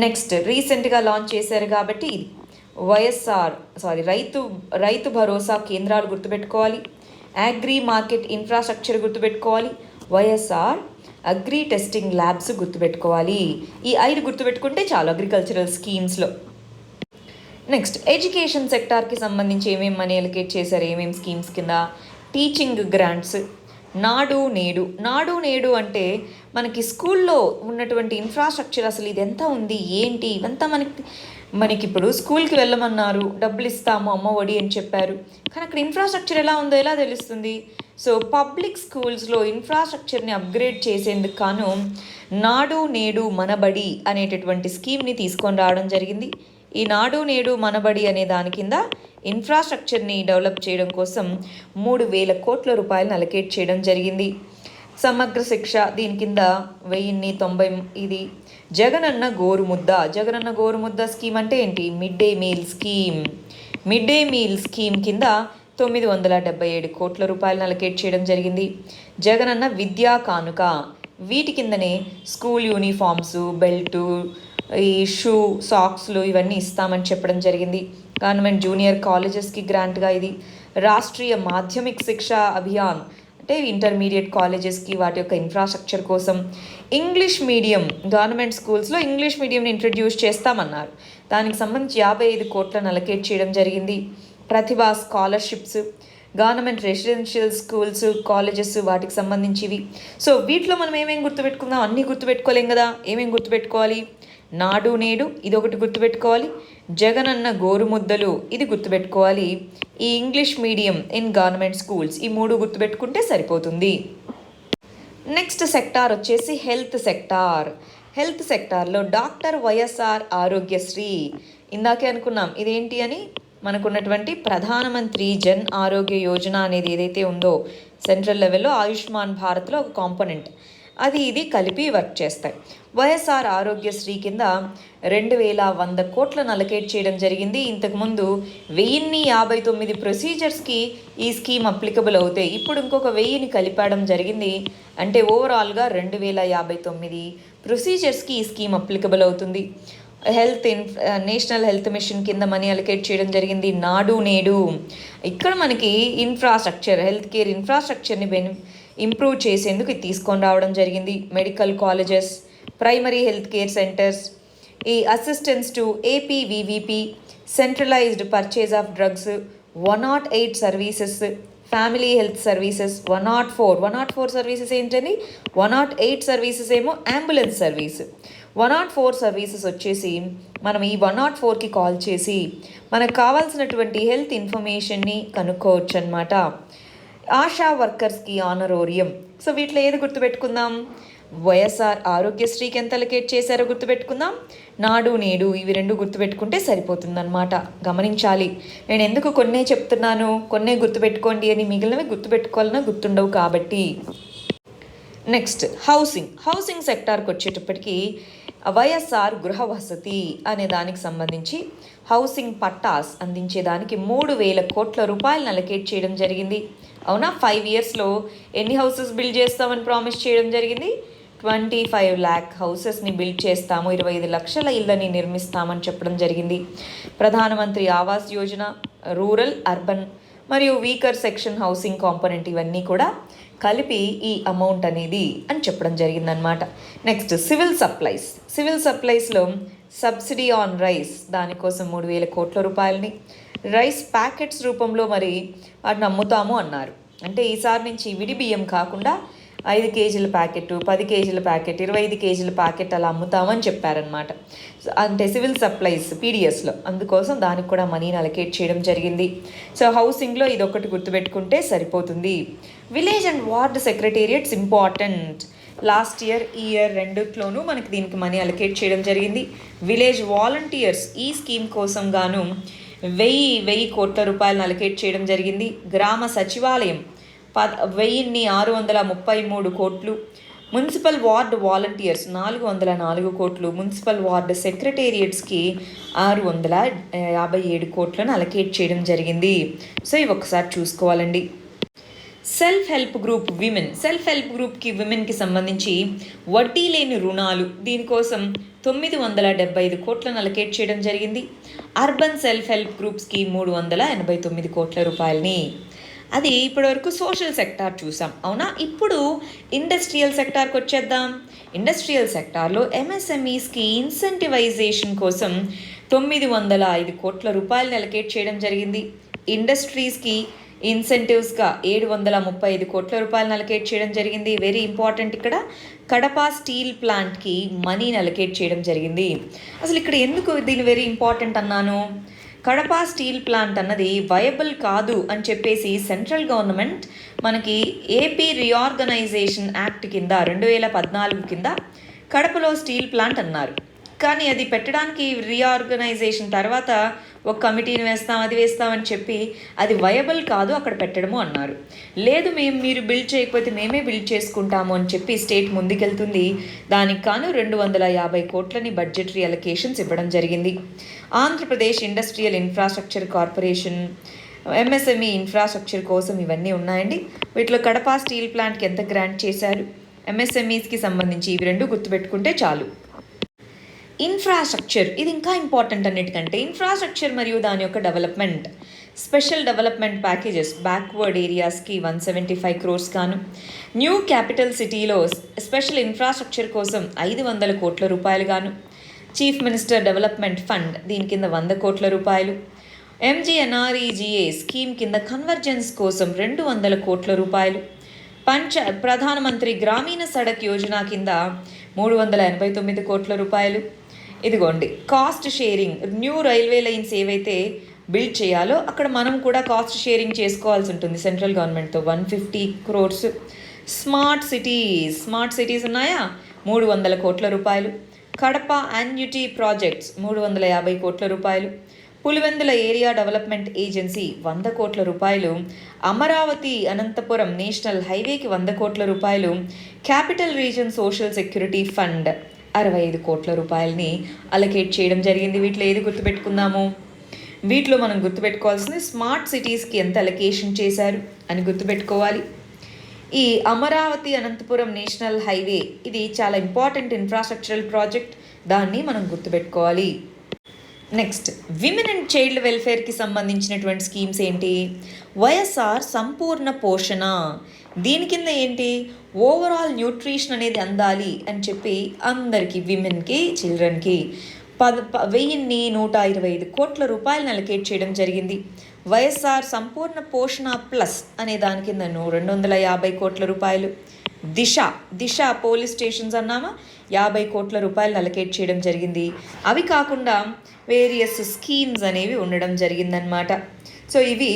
నెక్స్ట్ రీసెంట్గా లాంచ్ చేశారు కాబట్టి ఇది రైతు భరోసా కేంద్రాలు గుర్తుపెట్టుకోవాలి. అగ్రి మార్కెట్ ఇన్ఫ్రాస్ట్రక్చర్ గుర్తుపెట్టుకోవాలి. వైఎస్ఆర్ అగ్రి టెస్టింగ్ ల్యాబ్స్ గుర్తుపెట్టుకోవాలి. ఈ 5 గుర్తుపెట్టుకుంటే చాలు అగ్రికల్చరల్ స్కీమ్స్లో. నెక్స్ట్ ఎడ్యుకేషన్ సెక్టార్కి సంబంధించి ఏమేమి మనీ అలకేట్ చేశారు, ఏమేమి స్కీమ్స్ కింద, టీచింగ్ గ్రాంట్స్, నాడు నేడు అంటే మనకి స్కూల్లో ఉన్నటువంటి ఇన్ఫ్రాస్ట్రక్చర్ అసలు ఇది ఎంత ఉంది ఏంటి, ఇవంతా మనకి ఇప్పుడు స్కూల్కి వెళ్ళమన్నారు, డబ్బులు ఇస్తాము అమ్మ ఒడి అని చెప్పారు, కానీ అక్కడ ఇన్ఫ్రాస్ట్రక్చర్ ఎలా ఉందో ఎలా తెలుస్తుంది. సో పబ్లిక్ స్కూల్స్లో ఇన్ఫ్రాస్ట్రక్చర్ని అప్గ్రేడ్ చేసేందుకు కాను నాడు నేడు మనబడి అనేటటువంటి స్కీమ్ని తీసుకొని రావడం జరిగింది. ఈ నాడు నేడు మనబడి అనే దాని కింద ఇన్ఫ్రాస్ట్రక్చర్ని డెవలప్ చేయడం కోసం 3,000 కోట్ల రూపాయలను అలొకేట్ చేయడం జరిగింది. సమగ్ర శిక్ష దీని కింద 1090. ఇది జగనన్న గోరుముద్ద స్కీమ్ అంటే ఏంటి? మిడ్ డే మీల్ స్కీమ్ కింద 977 కోట్ల రూపాయలను అలొకేట్ చేయడం జరిగింది. జగనన్న విద్యా కానుక వీటి కిందనే స్కూల్ యూనిఫామ్స్, బెల్టు, ఈ షూ, సాక్స్లు ఇవన్నీ ఇస్తామని చెప్పడం జరిగింది. గవర్నమెంట్ జూనియర్ కాలేజెస్కి గ్రాంట్గా ఇది. రాష్ట్రీయ మాధ్యమిక్ శిక్ష అభియాన్ అంటే ఇంటర్మీడియట్ కాలేజెస్కి వాటి యొక్క ఇన్ఫ్రాస్ట్రక్చర్ కోసం. ఇంగ్లీష్ మీడియం గవర్నమెంట్ స్కూల్స్లో ఇంగ్లీష్ మీడియంని ఇంట్రడ్యూస్ చేస్తామన్నారు. దానికి సంబంధించి 55 కోట్లను అలొకేట్ చేయడం జరిగింది. Pratibha scholarships, government residential schools, colleges వాటికి సంబంధించివి. సో వీటిలో మనం ఏమేమి గుర్తుపెట్టుకుందాం? అన్నీ గుర్తుపెట్టుకోలేం కదా. ఏమేమి గుర్తుపెట్టుకోవాలి? నాడు నేడు ఇది ఒకటి గుర్తుపెట్టుకోవాలి. జగనన్న గోరుముద్దలు ఇది గుర్తుపెట్టుకోవాలి. ఈ English medium in government schools ఈ 3 గుర్తుపెట్టుకుంటే సరిపోతుంది. నెక్స్ట్ సెక్టార్ వచ్చేసి హెల్త్ సెక్టార్లో డాక్టర్ వైఎస్ఆర్ ఆరోగ్యశ్రీ ఇందాకే అనుకున్నాం ఇదేంటి అని. మనకున్నటువంటి ప్రధానమంత్రి జన్ ఆరోగ్య యోజన అనేది ఏదైతే ఉందో సెంట్రల్ లెవెల్లో ఆయుష్మాన్ భారత్లో ఒక కాంపోనెంట్, అది ఇది కలిపి వర్క్ చేస్తాయి. వైఎస్ఆర్ ఆరోగ్యశ్రీ కింద 2,100 కోట్లను అలొకేట్ చేయడం జరిగింది. ఇంతకుముందు 1059 ప్రొసీజర్స్కి ఈ స్కీమ్ అప్లికబుల్ అవుతాయి. ఇప్పుడు ఇంకొక 1000ని కలిపడం జరిగింది. అంటే ఓవరాల్గా 2,059 ప్రొసీజర్స్కి ఈ స్కీమ్ అప్లికబుల్ అవుతుంది. నేషనల్ హెల్త్ మిషన్ కింద మనీ అలొకేట్ చేయడం జరిగింది. నాడు నేడు ఇక్కడ మనకి ఇన్ఫ్రాస్ట్రక్చర్, హెల్త్ కేర్ ఇన్ఫ్రాస్ట్రక్చర్ని ఇంప్రూవ్ చేసేందుకు ఇది తీసుకొని రావడం జరిగింది. Medical colleges, primary health care centres, ఈ assistance to APVVP, centralised purchase of drugs, 108 services, family health services, 104 services ఏంటని, 108 సర్వీసెస్ ఏమో అంబులెన్స్ సర్వీస్. 104 సర్వీసెస్ వచ్చేసి మనం ఈ 104కి కాల్ చేసి మనకు కావాల్సినటువంటి హెల్త్ ఇన్ఫర్మేషన్ని కనుక్కోవచ్చు అనమాట. ఆశా వర్కర్స్కి ఆనరోరియం. సో వీటిలో ఏది గుర్తుపెట్టుకుందాం? వైఎస్ఆర్ ఆరోగ్యశ్రీకి ఎంత అలొకేట్ చేశారో గుర్తుపెట్టుకుందాం. నాడు నేడు ఇవి 2 గుర్తుపెట్టుకుంటే సరిపోతుందన్నమాట. గమనించాలి, నేను ఎందుకు కొన్నే చెప్తున్నాను, కొన్నే గుర్తుపెట్టుకోండి అని, మిగిలినవి గుర్తుపెట్టుకోవాలన్నా గుర్తుండవు కాబట్టి. నెక్స్ట్ హౌసింగ్ సెక్టార్కి వచ్చేటప్పటికి వైఎస్ఆర్ గృహ వసతి అనే దానికి సంబంధించి హౌసింగ్ పట్టాస్ అందించేదానికి 3,000 కోట్ల రూపాయలను అలొకేట్ చేయడం జరిగింది. అవునా? 5 ఇయర్స్లో ఎన్ని హౌసెస్ బిల్డ్ చేస్తామని ప్రామిస్ చేయడం జరిగింది? 25 lakh హౌసెస్ని బిల్డ్ చేస్తాము, 25 లక్షల ఇళ్ళని నిర్మిస్తామని చెప్పడం జరిగింది. ప్రధానమంత్రి ఆవాస్ యోజన, రూరల్, అర్బన్ మరియు వీకర్ సెక్షన్ హౌసింగ్ కాంపోనెంట్ ఇవన్నీ కూడా కలిపి ఈ అమౌంట్ అనేది అని చెప్పడం జరిగిందనమాట. నెక్స్ట్ సివిల్ సప్లైస్లో సబ్సిడీ ఆన్ రైస్ దానికోసం 3,000 కోట్ల రూపాయలని రైస్ ప్యాకెట్స్ రూపంలో మరి వాటిని అమ్ముతాము అన్నారు. అంటే ఈసారి నుంచి విడి బియ్యం కాకుండా 5 కేజీల ప్యాకెట్, 10 కేజీల ప్యాకెట్, 25 కేజీల ప్యాకెట్ అలా అమ్ముతామని చెప్పారనమాట. అంటే సివిల్ సప్లైస్ పీడిఎస్లో, అందుకోసం దానికి కూడా మనీని అలొకేట్ చేయడం జరిగింది. సో హౌసింగ్లో ఇది ఒకటి గుర్తుపెట్టుకుంటే సరిపోతుంది. Village and ward secretariats important. Last year ఈ ఇయర్ రెండిట్లోనూ మనకి దీనికి మనీ అలొకేట్ చేయడం జరిగింది. విలేజ్ వాలంటీర్స్ ఈ స్కీమ్ కోసం గాను 1,000 కోట్ల రూపాయలను అలొకేట్ చేయడం జరిగింది. గ్రామ సచివాలయం 1,633 కోట్లు. మున్సిపల్ వార్డ్ వాలంటీర్స్ 404 కోట్లు. మున్సిపల్ వార్డ్ సెక్రటేరియట్స్కి 657 కోట్లను అలొకేట్ చేయడం జరిగింది. సో ఇవి ఒకసారి చూసుకోవాలండి. సెల్ఫ్ హెల్ప్ గ్రూప్కి విమెన్కి సంబంధించి వడ్డీ లేని రుణాలు దీనికోసం 975 కోట్లను అలొకేట్ చేయడం జరిగింది. అర్బన్ సెల్ఫ్ హెల్ప్ గ్రూప్స్కి 389 కోట్ల రూపాయలని. అది ఇప్పటివరకు సోషల్ సెక్టార్ చూసాం, అవునా? ఇప్పుడు ఇండస్ట్రియల్ సెక్టార్కి వచ్చేద్దాం. ఇండస్ట్రియల్ సెక్టార్లో ఎంఎస్ఎంఈస్కి ఇన్సెంటివైజేషన్ కోసం 905 కోట్ల రూపాయలని అలొకేట్ చేయడం జరిగింది. ఇండస్ట్రీస్కి ఇన్సెంటివ్స్గా 735 కోట్ల రూపాయలను అలొకేట్ చేయడం జరిగింది. వెరీ ఇంపార్టెంట్, ఇక్కడ కడప స్టీల్ ప్లాంట్కి మనీని అలొకేట్ చేయడం జరిగింది. అసలు ఇక్కడ ఎందుకు దీని వెరీ ఇంపార్టెంట్ అన్నాను? కడప స్టీల్ ప్లాంట్ అన్నది వయబుల్ కాదు అని చెప్పేసి సెంట్రల్ గవర్నమెంట్ మనకి ఏపీ రీఆర్గనైజేషన్ యాక్ట్ కింద 2014 కింద కడపలో స్టీల్ ప్లాంట్ అన్నారు. కానీ అది పెట్టడానికి రీఆర్గనైజేషన్ తర్వాత ఒక కమిటీని వేస్తాం అది వేస్తామని చెప్పి అది వయబుల్ కాదు అక్కడ పెట్టడము అన్నారు. లేదు మీరు బిల్డ్ చేయకపోతే మేమే బిల్డ్ చేసుకుంటాము అని చెప్పి స్టేట్ ముందుకెళ్తుంది. దానికి కాను 250 కోట్లని బడ్జెటరీ అలొకేషన్స్ ఇవ్వడం జరిగింది. Andhra Pradesh industrial infrastructure corporation MSME infrastructure కోసం ఇవన్నీ ఉన్నాయండి. వీటిలో కడప స్టీల్ ప్లాంట్కి ఎంత గ్రాంట్ చేశారు, ఎంఎస్ఎంఈస్కి సంబంధించి ఇవి రెండు గుర్తుపెట్టుకుంటే చాలు. ఇన్ఫ్రాస్ట్రక్చర్ ఇది ఇంకా ఇంపార్టెంట్ అన్నిటికంటే. ఇన్ఫ్రాస్ట్రక్చర్ మరియు దాని యొక్క development, special development packages backward ఏరియాస్కి 175 crores గాను, న్యూ క్యాపిటల్ సిటీలో స్పెషల్ ఇన్ఫ్రాస్ట్రక్చర్ కోసం 500 కోట్ల రూపాయలు గాను, చీఫ్ మినిస్టర్ డెవలప్మెంట్ ఫండ్ దీని కింద 100 కోట్ల రూపాయలు, ఎంజీఎన్ఆర్ఈజీఏ స్కీమ్ కింద కన్వర్జెన్స్ కోసం 200 కోట్ల రూపాయలు, ప్రధానమంత్రి గ్రామీణ సడక్ యోజన కింద 389 కోట్ల రూపాయలు. ఇదిగోండి cost sharing, new railway lines ఏవైతే బిల్డ్ చేయాలో అక్కడ మనం కూడా కాస్ట్ షేరింగ్ చేసుకోవాల్సి ఉంటుంది సెంట్రల్ గవర్నమెంట్తో, 150 crores. స్మార్ట్ సిటీస్ ఉన్నాయా, 300 కోట్ల రూపాయలు. కడప అన్యూటీ ప్రాజెక్ట్స్ 350 కోట్ల రూపాయలు. పులివెందుల ఏరియా డెవలప్మెంట్ ఏజెన్సీ 100 కోట్ల రూపాయలు. అమరావతి అనంతపురం నేషనల్ హైవేకి 100 కోట్ల రూపాయలు. Capital region social security fund 65 కోట్ల రూపాయలని అలొకేట్ చేయడం జరిగింది. వీటిలో ఏది గుర్తుపెట్టుకుందాము, వీటిలో మనం గుర్తుపెట్టుకోవాల్సింది స్మార్ట్ సిటీస్కి ఎంత అలొకేషన్ చేశారు అని గుర్తుపెట్టుకోవాలి. ఈ అమరావతి అనంతపురం నేషనల్ హైవే ఇది చాలా ఇంపార్టెంట్ ఇన్ఫ్రాస్ట్రక్చరల్ ప్రాజెక్ట్, దాన్ని మనం గుర్తుపెట్టుకోవాలి. నెక్స్ట్ విమెన్ అండ్ చైల్డ్ వెల్ఫేర్కి సంబంధించినటువంటి స్కీమ్స్ ఏంటి, వైఎస్ఆర్ సంపూర్ణ పోషణ, దీని కింద ఏంటి ఓవరాల్ న్యూట్రిషన్ అనేది అందాలి అని చెప్పి అందరికీ విమెన్కి చిల్డ్రన్కి 1125 కోట్ల రూపాయలను అలొకేట్ చేయడం జరిగింది. వైఎస్ఆర్ సంపూర్ణ పోషణ ప్లస్ అనే దాని కింద 250 కోట్ల రూపాయలు. దిశ పోలీస్ స్టేషన్స్ అన్నామా 50 కోట్ల రూపాయలను అలొకేట్ చేయడం జరిగింది. అవి కాకుండా వేరియస్ స్కీమ్స్ అనేవి ఉండడం జరిగిందనమాట. సో ఇవి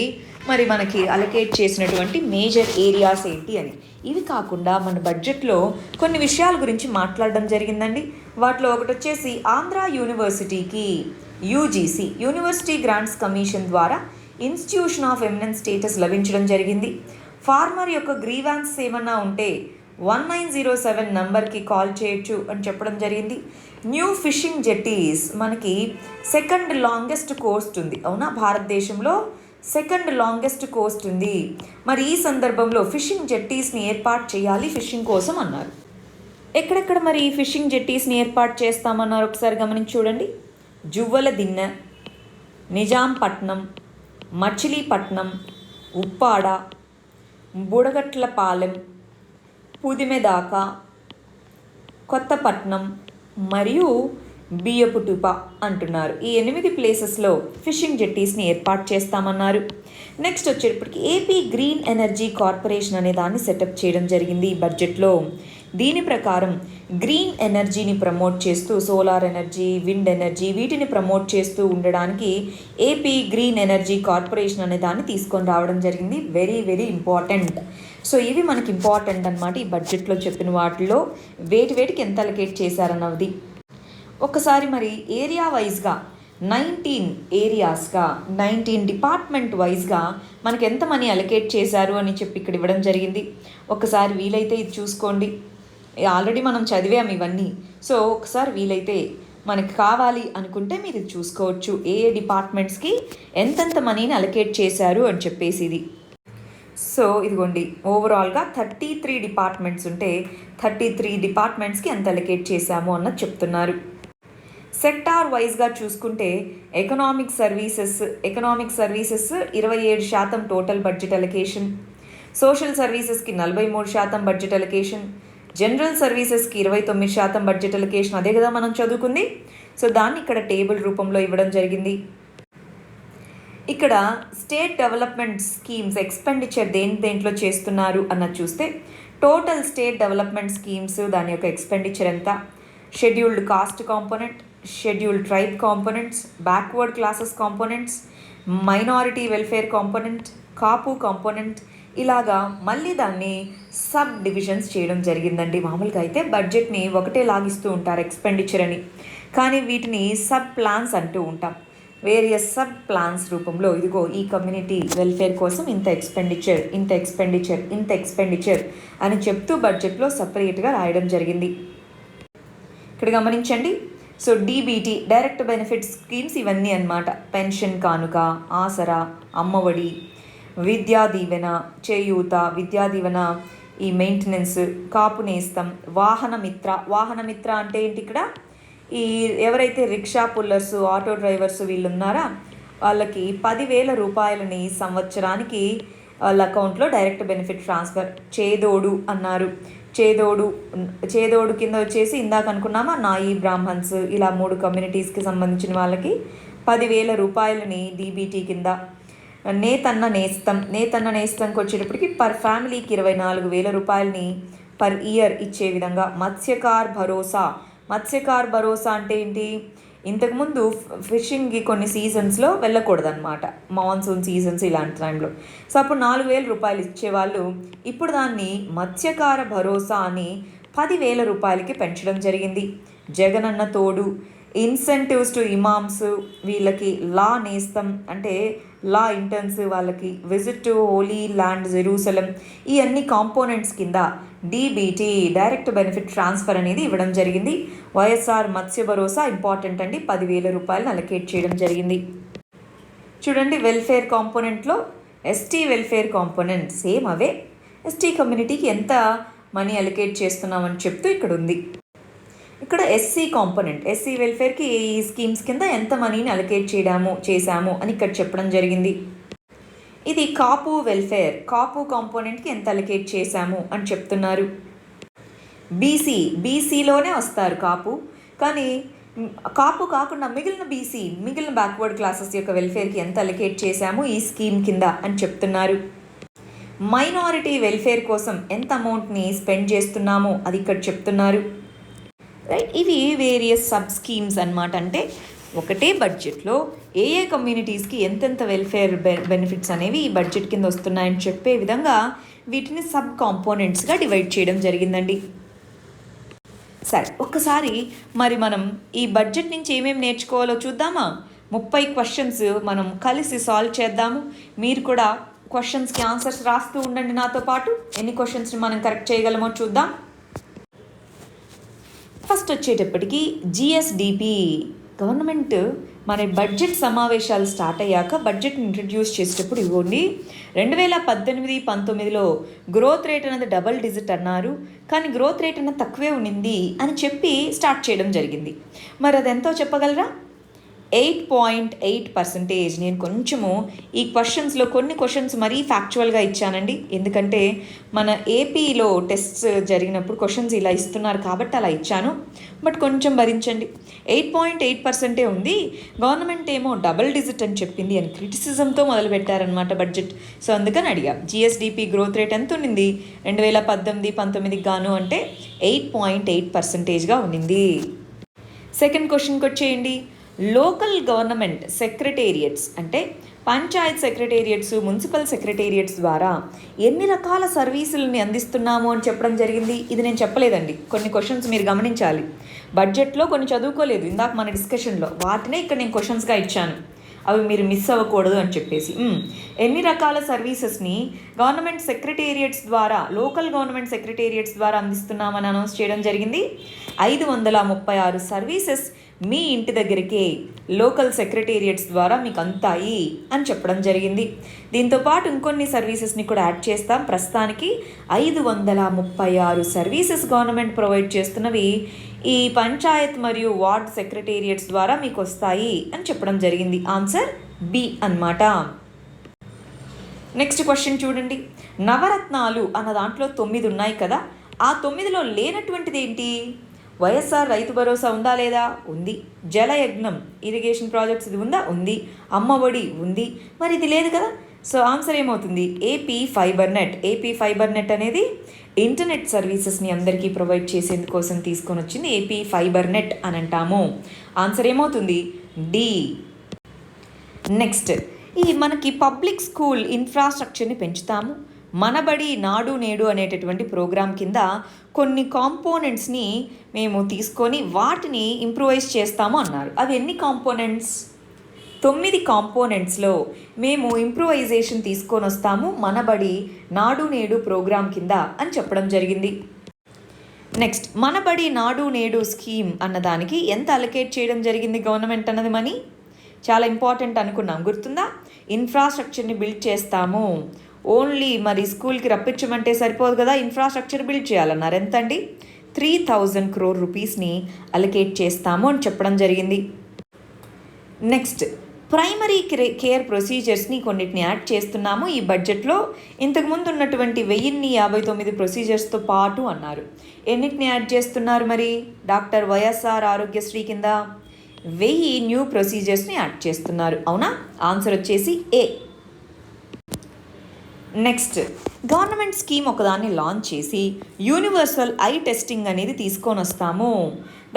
మరి మనకి అలొకేట్ చేసినటువంటి మేజర్ ఏరియాస్ ఏంటి అని. ఇవి కాకుండా మన బడ్జెట్లో కొన్ని విషయాల గురించి మాట్లాడడం జరిగిందండి. వాటిలో ఒకటి వచ్చేసి ఆంధ్ర యూనివర్సిటీకి యూజీసీ యూనివర్సిటీ గ్రాంట్స్ కమిషన్ ద్వారా ఇన్స్టిట్యూషన్ ఆఫ్ ఎమినెన్స్ స్టేటస్ లభించడం జరిగింది. ఫార్మర్ యొక్క గ్రీవాన్స్ ఏమన్నా ఉంటే 1907 నంబర్కి కాల్ చేయొచ్చు అని చెప్పడం జరిగింది. న్యూ ఫిషింగ్ జెట్టీస్ మనకి సెకండ్ లాంగెస్ట్ కోస్ట్ ఉంది, అవునా, భారతదేశంలో సెకండ్ లాంగెస్ట్ కోస్ట్ ఉంది. మరి ఈ సందర్భంలో ఫిషింగ్ జెట్టీస్ని ఏర్పాటు చేయాలి ఫిషింగ్ కోసం అన్నారు. ఎక్కడెక్కడ మరి ఈ ఫిషింగ్ జెట్టీస్ని ఏర్పాటు చేస్తామన్నారు ఒకసారి గమనించి చూడండి. జువ్వలదిన్నె, నిజాంపట్నం, మచిలీపట్నం, ఉప్పాడ, బుడగట్లపాలెం, పుదిమెదాక, కొత్తపట్నం మరియు బియ్యపుటుప అంటున్నారు. ఈ 8 ప్లేసెస్లో ఫిషింగ్ జెట్టీస్ని ఏర్పాటు చేస్తామన్నారు. నెక్స్ట్ వచ్చేటప్పటికి ఏపీ గ్రీన్ ఎనర్జీ కార్పొరేషన్ అనే దాన్ని సెటప్ చేయడం జరిగింది ఈ బడ్జెట్లో. దీని ప్రకారం గ్రీన్ ఎనర్జీని ప్రమోట్ చేస్తూ సోలార్ ఎనర్జీ, విండ్ ఎనర్జీ వీటిని ప్రమోట్ చేస్తూ ఉండడానికి ఏపీ గ్రీన్ ఎనర్జీ కార్పొరేషన్ అనే దాన్ని తీసుకొని రావడం జరిగింది. Very very important. సో ఇవి మనకి ఇంపార్టెంట్ అనమాట. ఈ బడ్జెట్లో చెప్పిన వాటిలో వేటికి ఎంత అలొకేట్ చేశారన్నది ఒకసారి మరి ఏరియా వైజ్గా 19 ఏరియాస్గా 19 డిపార్ట్మెంట్ వైజ్గా మనకి ఎంత మనీ అలొకేట్ చేశారు అని చెప్పి ఇక్కడ ఇవ్వడం జరిగింది. ఒకసారి వీలైతే ఇది చూసుకోండి. ఆల్రెడీ మనం చదివాము ఇవన్నీ. సో ఒకసారి వీలైతే మనకి కావాలి అనుకుంటే మీరు ఇది చూసుకోవచ్చు, ఏ డిపార్ట్మెంట్స్కి ఎంతెంత మనీని అలొకేట్ చేశారు అని చెప్పేసి ఇది. సో ఇదిగోండి ఓవరాల్గా 33 డిపార్ట్మెంట్స్ ఉంటే 33 డిపార్ట్మెంట్స్కి ఎంత అలొకేట్ చేశాము అన్నది చెప్తున్నారు. సెక్టార్ వైజ్గా చూసుకుంటే economic services 27% total budget allocation, social సర్వీసెస్కి 43% బడ్జెట్ అలొకేషన్, జనరల్ సర్వీసెస్కి 29% బడ్జెట్ అలొకేషన్. అదే కదా మనం చదువుకుంది. సో దాన్ని ఇక్కడ టేబుల్ రూపంలో ఇవ్వడం జరిగింది. ఇక్కడ స్టేట్ డెవలప్మెంట్ స్కీమ్స్ ఎక్స్పెండిచర్ దేంట్లో చేస్తున్నారు అన్నది చూస్తే టోటల్ స్టేట్ డెవలప్మెంట్ స్కీమ్స్ దాని యొక్క ఎక్స్పెండిచర్ ఎంత, scheduled caste component, scheduled tribe components, backward classes components, minority welfare component, Kapu component, ఇలాగా మళ్ళీ దాన్ని సబ్ డివిజన్స్ చేయడం జరిగిందండి. మామూలుగా అయితే బడ్జెట్ని ఒకటే లాగిస్తూ ఉంటారు ఎక్స్పెండిచర్ అని, కానీ వీటిని సబ్ ప్లాన్స్ అంటూ ఉంటాం. వేరియస్ సబ్ ప్లాన్స్ రూపంలో ఇదిగో ఈ కమ్యూనిటీ వెల్ఫేర్ కోసం ఇంత ఎక్స్పెండిచర్ అని చెప్తూ బడ్జెట్లో సపరేట్గా రాయడం జరిగింది. ఇక్కడ గమనించండి. So DBT direct benefit schemes ఇవన్నీ అన్నమాట. పెన్షన్ కానుక, ఆసరా, అమ్మఒడి, విద్యా దీవెన, చేయూత, విద్యా దీవెన, ఈ మెయింటెనెన్స్, కాపు నేస్తం, వాహనమిత్ర అంటే ఏంటి? ఇక్కడ ఈ ఎవరైతే రిక్షా పుల్లర్స్, ఆటో డ్రైవర్స్ వీళ్ళు ఉన్నారా వాళ్ళకి 10,000 రూపాయలని సంవత్సరానికి వాళ్ళ అకౌంట్లో డైరెక్ట్ బెనిఫిట్ ట్రాన్స్ఫర్. చేదోడు అన్నారు. చేదోడు కింద వచ్చేసి ఇందాక అనుకున్నామా నాయి బ్రాహ్మణ్స్, ఇలా 3 కమ్యూనిటీస్కి సంబంధించిన వాళ్ళకి 10,000 రూపాయలని డీబీటీ కింద. నేతన్న నేస్తంకి వచ్చేటప్పటికి పర్ ఫ్యామిలీకి 24,000 రూపాయలని పర్ ఇయర్ ఇచ్చే విధంగా. మత్స్యకార్ భరోసా అంటే ఏంటి? ఇంతకుముందు ఫిషింగ్కి కొన్ని సీజన్స్లో వెళ్ళకూడదన్నమాట, మాన్సూన్ సీజన్స్ ఇలాంటి టైంలో. సో అప్పుడు 4,000 రూపాయలు ఇచ్చేవాళ్ళు. ఇప్పుడు దాన్ని మత్స్యకార భరోసా అని 10,000 రూపాయలకి పెంచడం జరిగింది. జగనన్న తోడు, ఇన్సెంటివ్స్ టు ఇమామ్స్ వీళ్ళకి, లా నేస్తం అంటే లా ఇంటర్న్స్ వాళ్ళకి, visit to Holi land Jerusalem, ఈ అన్ని కాంపోనెంట్స్ కింద డీబీటీ డైరెక్ట్ బెనిఫిట్ ట్రాన్స్ఫర్ అనేది ఇవ్వడం జరిగింది. వైఎస్ఆర్ మత్స్య భరోసా ఇంపార్టెంట్ అండి, 10,000 రూపాయలు అలొకేట్ చేయడం జరిగింది. చూడండి వెల్ఫేర్ కాంపోనెంట్లో ఎస్టీ వెల్ఫేర్ కాంపోనెంట్ సేమ్ అవే. ఎస్టీ కమ్యూనిటీకి ఎంత మనీ అలొకేట్ చేస్తున్నామని చెప్తూ ఇక్కడ ఉంది. ఇక్కడ ఎస్సీ కాంపోనెంట్, ఎస్సీ వెల్ఫేర్కి ఈ స్కీమ్స్ కింద ఎంత మనీని అలొకేట్ చేశాము అని ఇక్కడ చెప్పడం జరిగింది. ఇది కాపు వెల్ఫేర్, కాపు కాంపోనెంట్కి ఎంత అలొకేట్ చేశాము అని చెప్తున్నారు. బీసీలోనే వస్తారు కాపు, కానీ కాపు కాకుండా మిగిలిన బ్యాక్వర్డ్ క్లాసెస్ యొక్క వెల్ఫేర్కి ఎంత అలొకేట్ చేశాము ఈ స్కీమ్ కింద అని చెప్తున్నారు. మైనారిటీ వెల్ఫేర్ కోసం ఎంత అమౌంట్ని స్పెండ్ చేస్తున్నామో అది ఇక్కడ చెప్తున్నారు. రైట్, ఇవి వేరియస్ సబ్ స్కీమ్స్ అన్నమాట. అంటే ఒకటే బడ్జెట్లో ఏ కమ్యూనిటీస్కి ఎంతెంత వెల్ఫేర్ బెనిఫిట్స్ అనేవి ఈ బడ్జెట్ కింద వస్తున్నాయని చెప్పే విధంగా వీటిని సబ్ కాంపోనెంట్స్గా డివైడ్ చేయడం జరిగిందండి. సరే, ఒక్కసారి మరి మనం ఈ బడ్జెట్ నుంచి ఏమేమి నేర్చుకోవాలో చూద్దామా? 30 క్వశ్చన్స్ మనం కలిసి సాల్వ్ చేద్దాము. మీరు కూడా క్వశ్చన్స్కి ఆన్సర్స్ రాస్తూ ఉండండి నాతో పాటు. ఎన్ని క్వశ్చన్స్ని మనం కరెక్ట్ చేయగలమో చూద్దాం. ఫస్ట్ వచ్చేటప్పటికి జిఎస్డిపి గవర్నమెంట్ మన బడ్జెట్ సమావేశాలు స్టార్ట్ అయ్యాక బడ్జెట్ని ఇంట్రడ్యూస్ చేసేటప్పుడు ఇవ్వండి 2018-19లో గ్రోత్ రేట్ అనేది డబల్ డిజిట్ అన్నారు, కానీ గ్రోత్ రేట్ అనేది తక్కువే ఉన్నింది అని చెప్పి స్టార్ట్ చేయడం జరిగింది. మరి అది ఎంతో చెప్పగలరా? 8.8%. నేను కొంచెము ఈ క్వశ్చన్స్లో కొన్ని క్వశ్చన్స్ మరీ ఫ్యాక్చువల్గా ఇచ్చానండి, ఎందుకంటే మన ఏపీలో టెస్ట్స్ జరిగినప్పుడు క్వశ్చన్స్ ఇలా ఇస్తున్నారు కాబట్టి అలా ఇచ్చాను. బట్ కొంచెం భరించండి. 8.8% ఉంది, గవర్నమెంట్ ఏమో డబల్ డిజిట్ అని చెప్పింది అని క్రిటిసిజంతో మొదలుపెట్టారనమాట బడ్జెట్. సో అందుకని అడిగా జిఎస్డిపి గ్రోత్ రేట్ ఎంత ఉన్నింది 2018-19కి గాను అంటే 8.8%గా ఉన్నింది. సెకండ్ క్వశ్చన్కి వచ్చేయండి. లోకల్ గవర్నమెంట్ సెక్రటేరియట్స్ అంటే పంచాయత్ సెక్రటేరియట్స్, మున్సిపల్ సెక్రటేరియట్స్ ద్వారా ఎన్ని రకాల సర్వీసులని అందిస్తున్నాము అని చెప్పడం జరిగింది. ఇది నేను చెప్పలేదండి, కొన్ని క్వశ్చన్స్ మీరు గమనించాలి. బడ్జెట్లో కొన్ని చదువుకోలేదు ఇందాక మన డిస్కషన్లో, వాటినే ఇక్కడ నేను క్వశ్చన్స్గా ఇచ్చాను, అవి మీరు మిస్ అవ్వకూడదు అని చెప్పేసి. ఎన్ని రకాల సర్వీసెస్ని గవర్నమెంట్ సెక్రటేరియట్స్ ద్వారా, లోకల్ గవర్నమెంట్ సెక్రటేరియట్స్ ద్వారా అందిస్తున్నామని అనౌన్స్ చేయడం జరిగింది. 536 సర్వీసెస్ మీ ఇంటి దగ్గరికే లోకల్ సెక్రటేరియట్స్ ద్వారా మీకు అందుతాయి అని చెప్పడం జరిగింది. దీంతోపాటు ఇంకొన్ని సర్వీసెస్ని కూడా యాడ్ చేస్తాం. ప్రస్తుతానికి 536 సర్వీసెస్ గవర్నమెంట్ ప్రొవైడ్ చేస్తున్నవి ఈ పంచాయత్ మరియు వార్డ్ సెక్రటేరియట్స్ ద్వారా మీకు వస్తాయి అని చెప్పడం జరిగింది. ఆన్సర్ బి అన్నమాట. నెక్స్ట్ క్వశ్చన్ చూడండి. నవరత్నాలు అన్న దాంట్లో 9 ఉన్నాయి కదా, ఆ 9లో లేనటువంటిది ఏంటి? వైఎస్ఆర్ రైతు భరోసా ఉందా లేదా? ఉంది. జలయజ్ఞం ఇరిగేషన్ ప్రాజెక్ట్స్ ఇది ఉందా? ఉంది. అమ్మఒడి ఉంది. మరి ఇది లేదు కదా. సో ఆన్సర్ ఏమవుతుంది? AP fibre net. AP fibre net అనేది ఇంటర్నెట్ సర్వీసెస్ని అందరికీ ప్రొవైడ్ చేసేందుకోసం తీసుకొని వచ్చింది ఏపీ ఫైబర్ నెట్ అని అంటాము. ఆన్సర్ ఏమవుతుంది? డి. నెక్స్ట్, ఈ మనకి పబ్లిక్ స్కూల్ ఇన్ఫ్రాస్ట్రక్చర్ని పెంచుతాము, మనబడి నాడు నేడు అనేటటువంటి ప్రోగ్రాం కింద కొన్ని కాంపోనెంట్స్ని మేము తీసుకొని వాటిని ఇంప్రూవైజ్ చేస్తాము అన్నారు. అవి ఎన్ని కాంపోనెంట్స్? 9 కాంపోనెంట్స్లో మేము ఇంప్రూవైజేషన్ తీసుకొని వస్తాము మనబడి నాడు నేడు ప్రోగ్రాం కింద అని చెప్పడం జరిగింది. నెక్స్ట్, మనబడి నాడు నేడు స్కీమ్ అన్నదానికి ఎంత అలొకేట్ చేయడం జరిగింది గవర్నమెంట్ అన్నది మనీ? చాలా ఇంపార్టెంట్ అనుకున్నాం, గుర్తుందా? ఇన్ఫ్రాస్ట్రక్చర్ని బిల్డ్ చేస్తాము. ఓన్లీ మరి స్కూల్కి రప్పించమంటే సరిపోదు కదా, ఇన్ఫ్రాస్ట్రక్చర్ బిల్డ్ చేయాలన్నారు. ఎంత అండి? 3000 crore రూపీస్ని అలొకేట్ చేస్తాము అని చెప్పడం జరిగింది. నెక్స్ట్, ప్రైమరీ కేర్ ప్రొసీజర్స్ని కొన్నిటిని యాడ్ చేస్తున్నాము ఈ బడ్జెట్లో. ఇంతకుముందు ఉన్నటువంటి 1059 ప్రొసీజర్స్తో పాటు అన్నారు. ఎన్నిటిని యాడ్ చేస్తున్నారు మరి? డాక్టర్ వైఎస్ఆర్ ఆరోగ్యశ్రీ కింద 1000 న్యూ ప్రొసీజర్స్ని యాడ్ చేస్తున్నారు. అవునా? ఆన్సర్ వచ్చేసి ఏ. నెక్స్ట్, గవర్నమెంట్ స్కీమ్ ఒకదాన్ని లాంచ్ చేసి యూనివర్సల్ ఐ టెస్టింగ్ అనేది తీసుకొని వస్తాము.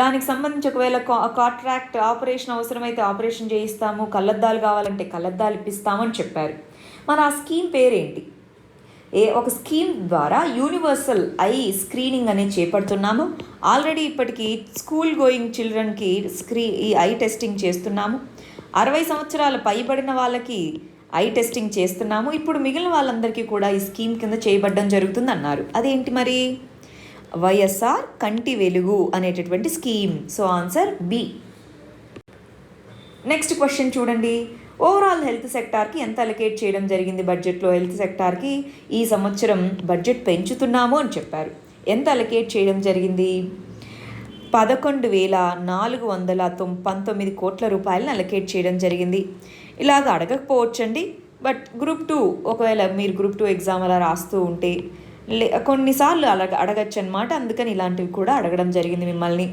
దానికి సంబంధించి ఒకవేళ కాంట్రాక్ట్ ఆపరేషన్ అవసరమైతే ఆపరేషన్ చేయిస్తాము, కళ్ళద్దాలు కావాలంటే కళ్ళద్దాలు ఇప్పిస్తాము అని చెప్పారు. మరి ఆ స్కీమ్ పేరేంటి? ఒక స్కీమ్ ద్వారా యూనివర్సల్ ఐ స్క్రీనింగ్ అనేది చేపడుతున్నాము. ఆల్రెడీ ఇప్పటికీ స్కూల్ గోయింగ్ చిల్డ్రన్కి ఈ ఐ టెస్టింగ్ చేస్తున్నాము. 60 సంవత్సరాల పైబడిన వాళ్ళకి ఐ టెస్టింగ్ చేస్తున్నాము. ఇప్పుడు మిగిలిన వాళ్ళందరికీ కూడా ఈ స్కీమ్ కింద చేయబడ్డం జరుగుతుంది అన్నారు. అదేంటి మరి? వైఎస్ఆర్ కంటి వెలుగు అనేటటువంటి scheme. So answer B. Next question చూడండి. ఓవరాల్ హెల్త్ సెక్టార్కి ఎంత అలొకేట్ చేయడం జరిగింది బడ్జెట్లో? హెల్త్ సెక్టార్కి ఈ సంవత్సరం బడ్జెట్ పెంచుతున్నాము అని చెప్పారు. ఎంత అలొకేట్ చేయడం జరిగింది? 11,419 కోట్ల రూపాయలను అలొకేట్ చేయడం జరిగింది. ఇలాగ అడగకపోవచ్చండి, బట్ గ్రూప్ 2 ఒకవేళ మీరు గ్రూప్ 2 ఎగ్జామ్ అలా రాస్తూ ఉంటే కొన్నిసార్లు అలా అడగచ్చు అనమాట. అందుకని ఇలాంటివి కూడా అడగడం జరిగింది మిమ్మల్ని.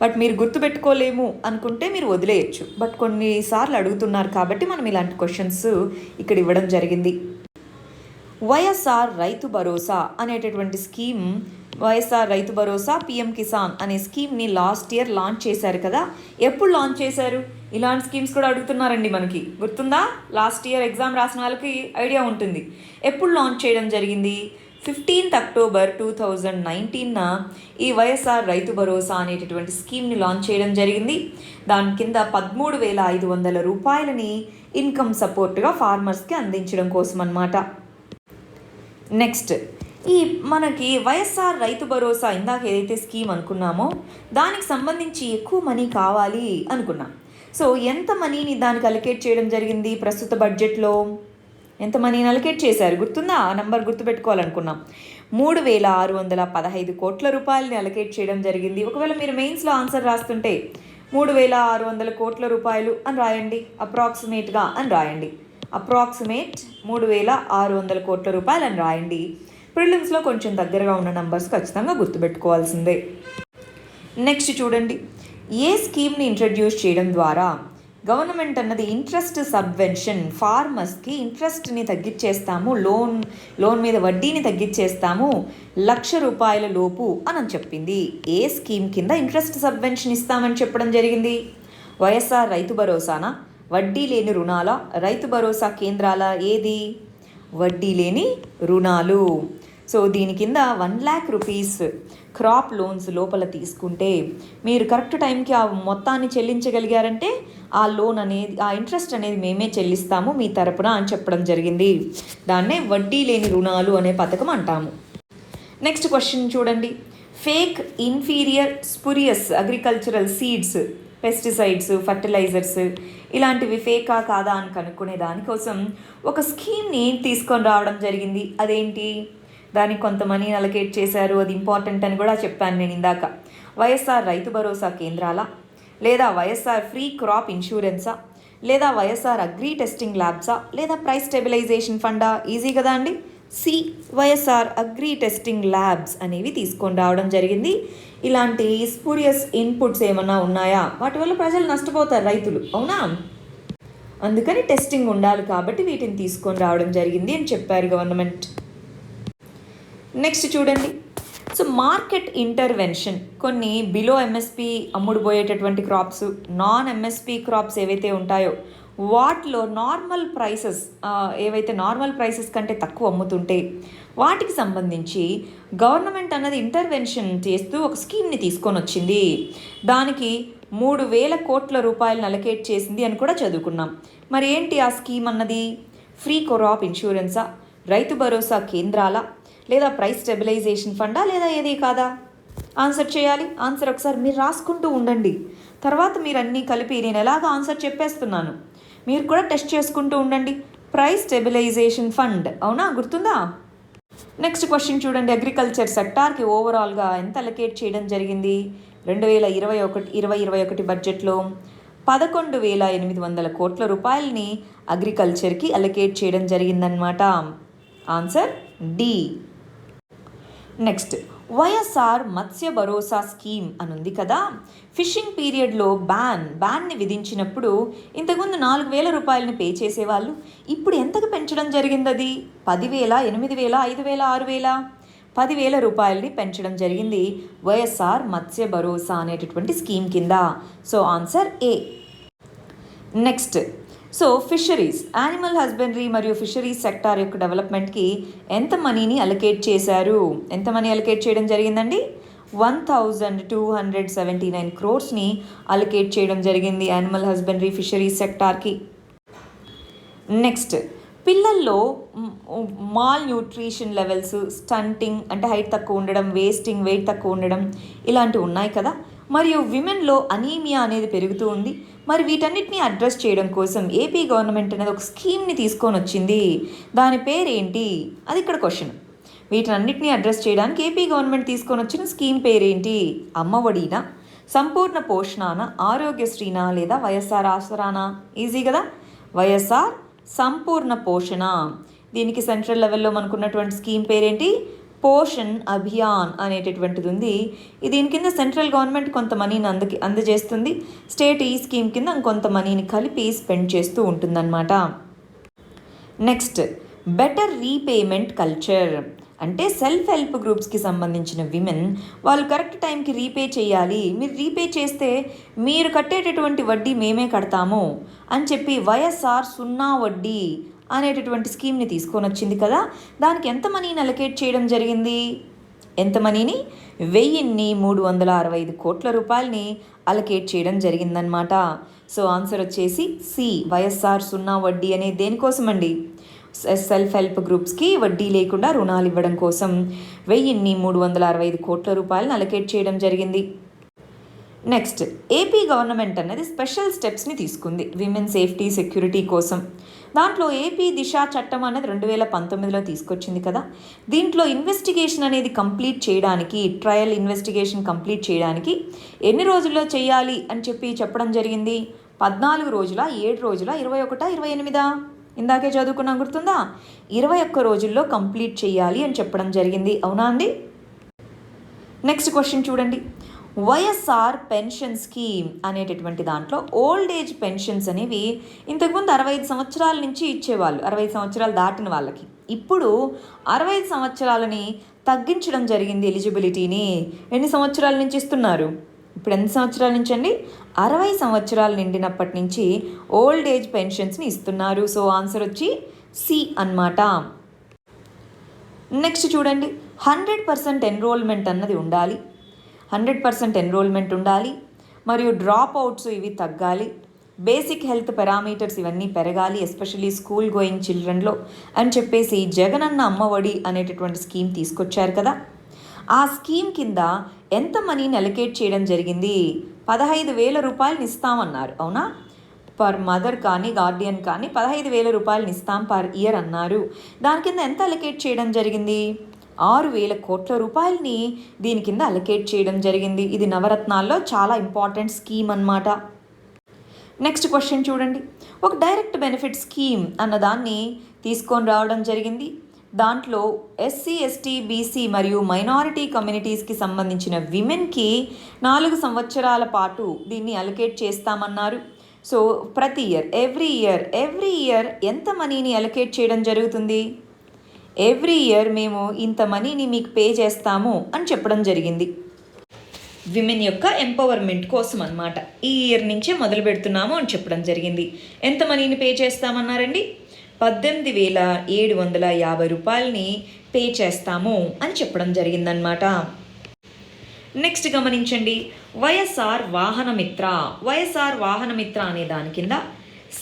బట్ మీరు గుర్తుపెట్టుకోలేము అనుకుంటే మీరు వదిలేయచ్చు. బట్ కొన్నిసార్లు అడుగుతున్నారు కాబట్టి మనం ఇలాంటి క్వశ్చన్స్ ఇక్కడ ఇవ్వడం జరిగింది. వైఎస్ఆర్ రైతు భరోసా అనేటటువంటి స్కీమ్, వైఎస్ఆర్ రైతు భరోసా పిఎం కిసాన్ అనే స్కీమ్ని లాస్ట్ ఇయర్ లాంచ్ చేశారు కదా. ఎప్పుడు లాంచ్ చేశారు? ఇలాంటి స్కీమ్స్ కూడా అడుగుతున్నారండి మనకి, గుర్తుందా? లాస్ట్ ఇయర్ ఎగ్జామ్ రాసిన వాళ్ళకి ఐడియా ఉంటుంది. ఎప్పుడు లాంచ్ చేయడం జరిగింది? 15th October 2019న ఈ వైఎస్ఆర్ రైతు భరోసా అనేటటువంటి స్కీమ్ని లాంచ్ చేయడం జరిగింది. దాని కింద 13,500 రూపాయలని ఇన్కమ్ సపోర్ట్గా ఫార్మర్స్కి అందించడం కోసం అన్నమాట. నెక్స్ట్, ఈ మనకి వైఎస్ఆర్ రైతు భరోసా ఇందాక ఏదైతే స్కీమ్ అనుకున్నామో దానికి సంబంధించి ఎక్కువ మనీ కావాలి అనుకున్నాం. సో ఎంత మనీని దానికి అలొకేట్ చేయడం జరిగింది ప్రస్తుత బడ్జెట్లో? ఎంత మనీని అలొకేట్ చేశారు గుర్తుందా? ఆ నెంబర్ గుర్తుపెట్టుకోవాలనుకున్నాం. 3,615 కోట్ల రూపాయలని అలొకేట్ చేయడం జరిగింది. ఒకవేళ మీరు మెయిన్స్లో ఆన్సర్ రాస్తుంటే 3,600 కోట్ల రూపాయలు అని రాయండి, అప్రాక్సిమేట్గా అని రాయండి. అప్రాక్సిమేట్ 3,600 కోట్ల రూపాయలు అని రాయండి. ప్రిలిమ్స్లో కొంచెం దగ్గరగా ఉన్న నంబర్స్ ఖచ్చితంగా గుర్తుపెట్టుకోవాల్సిందే. నెక్స్ట్ చూడండి, ఏ స్కీమ్ని ఇంట్రడ్యూస్ చేయడం ద్వారా గవర్నమెంట్ అన్నది ఇంట్రెస్ట్ సబ్వెన్షన్, ఫార్మర్స్కి ఇంట్రెస్ట్ని తగ్గించేస్తాము, లోన్ మీద వడ్డీని తగ్గించేస్తాము 1,00,000 రూపాయల లోపు అని చెప్పింది. ఏ స్కీమ్ కింద ఇంట్రెస్ట్ సబ్వెన్షన్ ఇస్తామని చెప్పడం జరిగింది? వైఎస్ఆర్ రైతు భరోసానా, వడ్డీ లేని రుణాల, రైతు భరోసా కేంద్రాల, ఏది? వడ్డీ లేని రుణాలు. సో దీని కింద 1,00,000 రూపీస్ క్రాప్ లోన్స్ లోపల తీసుకుంటే మీరు కరెక్ట్ టైంకి ఆ మొత్తాన్ని చెల్లించగలిగారంటే ఆ లోన్ అనేది, ఆ ఇంట్రెస్ట్ అనేది మేమే చెల్లిస్తాము మీ తరపున అని చెప్పడం జరిగింది. దాన్నే వడ్డీ లేని రుణాలు అనే పథకం అంటాము. నెక్స్ట్ క్వశ్చన్ చూడండి. Fake, inferior, spurious agricultural seeds, pesticides, fertilisers ఇలాంటివి ఫేకా కాదా అని కనుక్కునే దానికోసం ఒక స్కీమ్ని తీసుకొని రావడం జరిగింది. అదేంటి? దానికి కొంత మనీని అలొకేట్ చేశారు, అది ఇంపార్టెంట్ అని కూడా చెప్పాను నేను ఇందాక. వైఎస్ఆర్ రైతు భరోసా కేంద్రాల, లేదా వైఎస్ఆర్ ఫ్రీ క్రాప్ ఇన్సూరెన్సా, లేదా వైఎస్ఆర్ అగ్రి టెస్టింగ్ ల్యాబ్సా, లేదా ప్రైస్ స్టెబిలైజేషన్ ఫండా? ఈజీ కదా అండి. C, YSR agri testing labs అనేవి తీసుకొని రావడం జరిగింది. ఇలాంటి స్పూరియస్ ఇన్పుట్స్ ఏమన్నా ఉన్నాయా? వాటి వల్ల ప్రజలు నష్టపోతారు, రైతులు, అవునా? అందుకని టెస్టింగ్ ఉండాలి కాబట్టి వీటిని తీసుకొని రావడం జరిగింది అని చెప్పారు గవర్నమెంట్. నెక్స్ట్ చూడండి. సో మార్కెట్ ఇంటర్వెన్షన్, కొన్ని బిలో ఎంఎస్పి అమ్ముడుపోయేటటువంటి క్రాప్స్, నాన్ ఎంఎస్పి క్రాప్స్ ఏవైతే ఉంటాయో వాటిలో నార్మల్ ప్రైసెస్ ఏవైతే నార్మల్ ప్రైసెస్ కంటే తక్కువ అమ్ముతుంటే వాటికి సంబంధించి గవర్నమెంట్ అన్నది ఇంటర్వెన్షన్ చేస్తూ ఒక స్కీమ్ని తీసుకొని వచ్చింది. దానికి 3,000 కోట్ల రూపాయలను అలకేట్ చేసింది అని కూడా చదువుకున్నాం. మరి ఏంటి ఆ స్కీమ్ అన్నది? ఫ్రీ క్రాప్ ఇన్సూరెన్సా, రైతు భరోసా కేంద్రాల, లేదా ప్రైస్ స్టెబిలైజేషన్ ఫండా, లేదా ఏది కాదా? ఆన్సర్ చేయాలి. ఆన్సర్ ఒకసారి మీరు రాసుకుంటూ ఉండండి. తర్వాత మీరు అన్నీ కలిపి నేను ఎలాగ ఆన్సర్ చెప్పేస్తున్నాను, మీరు కూడా టెస్ట్ చేసుకుంటూ ఉండండి. ప్రైస్ స్టెబిలైజేషన్ ఫండ్, అవునా? గుర్తుందా? నెక్స్ట్ క్వశ్చన్ చూడండి. అగ్రికల్చర్ సెక్టార్కి ఓవరాల్గా ఎంత అలకేట్ చేయడం జరిగింది? 2021 బడ్జెట్లో 11,800 కోట్ల రూపాయలని అగ్రికల్చర్కి అలకేట్ చేయడం జరిగిందనమాట. Answer D. నెక్స్ట్, వైఎస్ఆర్ మత్స్య భరోసా స్కీమ్ అని ఉంది కదా. ఫిషింగ్ పీరియడ్లో బ్యాన్ని విధించినప్పుడు ఇంతకుముందు 4,000 రూపాయలని పే చేసేవాళ్ళు. ఇప్పుడు ఎంతకు పెంచడం జరిగింది? అది 10,000, 8,000, 5,000, 6,000? 10,000 రూపాయలని పెంచడం జరిగింది వైఎస్ఆర్ మత్స్య భరోసా అనేటటువంటి స్కీమ్ కింద. So answer A. Next, so fisheries, animal husbandry మరియు ఫిషరీస్ సెక్టార్ యొక్క డెవలప్మెంట్కి ఎంత మనీని అలకేట్ చేశారు? ఎంత మనీ అలకేట్ చేయడం జరిగిందండి? 1,279 క్రోర్స్ని అలకేట్ చేయడం జరిగింది యానిమల్ హస్బెండరీ ఫిషరీస్ సెక్టార్కి. నెక్స్ట్, పిల్లల్లో మాల్ న్యూట్రిషన్ లెవెల్స్, స్టంటింగ్ అంటే హైట్ తక్కువ ఉండడం, వేస్టింగ్ వెయిట్ తక్కువ ఉండడం ఇలాంటివి ఉన్నాయి కదా. మరియు విమెన్లో అనీమియా అనేది పెరుగుతూ ఉంది. మరి వీటన్నిటిని అడ్రస్ చేయడం కోసం ఏపీ గవర్నమెంట్ అనేది ఒక స్కీమ్ని తీసుకొని వచ్చింది. దాని పేరేంటి? అది ఇక్కడ క్వశ్చన్. వీటన్నిటిని అడ్రస్ చేయడానికి ఏపీ గవర్నమెంట్ తీసుకొని వచ్చిన స్కీమ్ పేరేంటి? అమ్మఒడినా, సంపూర్ణ పోషణనా, ఆరోగ్యశ్రీనా, లేదా వైఎస్ఆర్ ఆసరానా? ఈజీ కదా. వైఎస్ఆర్ సంపూర్ణ పోషణ. దీనికి సెంట్రల్ లెవెల్లో మనకున్నటువంటి స్కీమ్ పేరేంటి? పోషణ్ అభియాన్ అనేటటువంటిది ఉంది. దీని కింద సెంట్రల్ గవర్నమెంట్ కొంత మనీని అందజేస్తుంది. స్టేట్ ఈ స్కీమ్ కింద ఇంకొంత మనీని కలిపి స్పెండ్ చేస్తూ ఉంటుందన్నమాట. నెక్స్ట్, బెటర్ రీపేమెంట్ కల్చర్ అంటే సెల్ఫ్ హెల్ప్ గ్రూప్స్కి సంబంధించిన విమెన్ వాళ్ళు కరెక్ట్ టైంకి రీపే చేయాలి. మీరు రీపే చేస్తే మీరు కట్టేటటువంటి వడ్డీ మేమే కడతాము అని చెప్పి వైఎస్ఆర్ 0 వడ్డీ అనేటటువంటి స్కీమ్ని తీసుకొని వచ్చింది కదా. దానికి ఎంత మనీని అలకేట్ చేయడం జరిగింది? ఎంత మనీని? 1,365 కోట్ల రూపాయలని అలకేట్ చేయడం జరిగిందనమాట. సో ఆన్సర్ వచ్చేసి సి. వైఎస్ఆర్ 0 వడ్డీ అనేది దేనికోసం అండి? సెల్ఫ్ హెల్ప్ గ్రూప్స్కి వడ్డీ లేకుండా రుణాలు ఇవ్వడం కోసం 1,365 కోట్ల రూపాయలను అలకేట్ చేయడం జరిగింది. నెక్స్ట్, ఏపీ గవర్నమెంట్ అనేది స్పెషల్ స్టెప్స్ని తీసుకుంది విమెన్ సేఫ్టీ సెక్యూరిటీ కోసం. దాంట్లో ఏపీ దిశ చట్టం అనేది 2019లో తీసుకొచ్చింది కదా. దీంట్లో ఇన్వెస్టిగేషన్ అనేది కంప్లీట్ చేయడానికి, ట్రయల్ ఇన్వెస్టిగేషన్ కంప్లీట్ చేయడానికి ఎన్ని రోజుల్లో చేయాలి అని చెప్పడం జరిగింది? 14 రోజుల, 7 రోజుల, 21, 28? ఇందాకే చదువుకున్నాం, గుర్తుందా? 21 రోజుల్లో కంప్లీట్ చేయాలి అని చెప్పడం జరిగింది. అవునా అండి? నెక్స్ట్ క్వశ్చన్ చూడండి. వైఎస్ఆర్ పెన్షన్ స్కీమ్ అనేటటువంటి దాంట్లో ఓల్డ్ ఏజ్ పెన్షన్స్ అనేవి ఇంతకుముందు 65 సంవత్సరాల నుంచి ఇచ్చేవాళ్ళు, 65 సంవత్సరాలు దాటిన వాళ్ళకి. ఇప్పుడు 65 సంవత్సరాలని తగ్గించడం జరిగింది ఎలిజిబిలిటీని. ఎన్ని సంవత్సరాల నుంచి ఇస్తున్నారు? ఇప్పుడు ఎన్ని సంవత్సరాల నుంచి అండి? 60 సంవత్సరాలు నిండినప్పటి నుంచి ఓల్డ్ ఏజ్ పెన్షన్స్ని ఇస్తున్నారు. సో ఆన్సర్ వచ్చి సి అన్నమాట. నెక్స్ట్ చూడండి. 100% ఎన్రోల్మెంట్ అన్నది ఉండాలి. 100% ఎన్రోల్మెంట్ ఉండాలి. మరియు డ్రాప్ అవుట్స్ ఇవి తగ్గాలి. బేసిక్ హెల్త్ పారామీటర్స్ ఇవన్నీ పెరగాలి, ఎస్పెషల్లీ స్కూల్ గోయింగ్ చిల్డ్రన్లో అని చెప్పేసి జగనన్న అమ్మఒడి అనేటటువంటి స్కీమ్ తీసుకొచ్చారు కదా. ఆ స్కీమ్ కింద ఎంత మనీని అలకేట్ చేయడం జరిగింది? 15,000 రూపాయలని ఇస్తామన్నారు. అవునా? పర్ మదర్ కానీ గార్డియన్ కానీ 15,000 రూపాయలని ఇస్తాం పర్ ఇయర్ అన్నారు. దాని కింద ఎంత అలకేట్ చేయడం జరిగింది? 6,000 కోట్ల రూపాయలని దీని కింద అలకేట్ చేయడం జరిగింది. ఇది నవరత్నాల్లో చాలా ఇంపార్టెంట్ స్కీమ్ అన్నమాట. నెక్స్ట్ క్వశ్చన్ చూడండి. ఒక డైరెక్ట్ బెనిఫిట్ స్కీమ్ అన్నదాన్ని తీసుకొని రావడం జరిగింది. దాంట్లో ఎస్సీ, ఎస్టీ, బీసీ మరియు మైనారిటీ కమ్యూనిటీస్కి సంబంధించిన విమెన్కి 4 సంవత్సరాల పాటు దీన్ని అలకేట్ చేస్తామన్నారు. సో ప్రతి ఇయర్ ఎవ్రీ ఇయర్ ఎంత మనీని అలకేట్ చేయడం జరుగుతుంది? ఎవ్రీ ఇయర్ మేము ఇంత మనీని మీకు పే చేస్తాము అని చెప్పడం జరిగింది. విమెన్ యొక్క ఎంపవర్మెంట్ కోసం అన్నమాట. ఈ ఇయర్ నుంచే మొదలు పెడుతున్నాము అని చెప్పడం జరిగింది. ఎంత మనీని పే చేస్తామన్నారండి? 18,750 రూపాయలని పే చేస్తాము అని చెప్పడం జరిగిందనమాట. నెక్స్ట్ గమనించండి, వైఎస్ఆర్ వాహనమిత్ర. వైఎస్ఆర్ వాహనమిత్ర అనే దాని కింద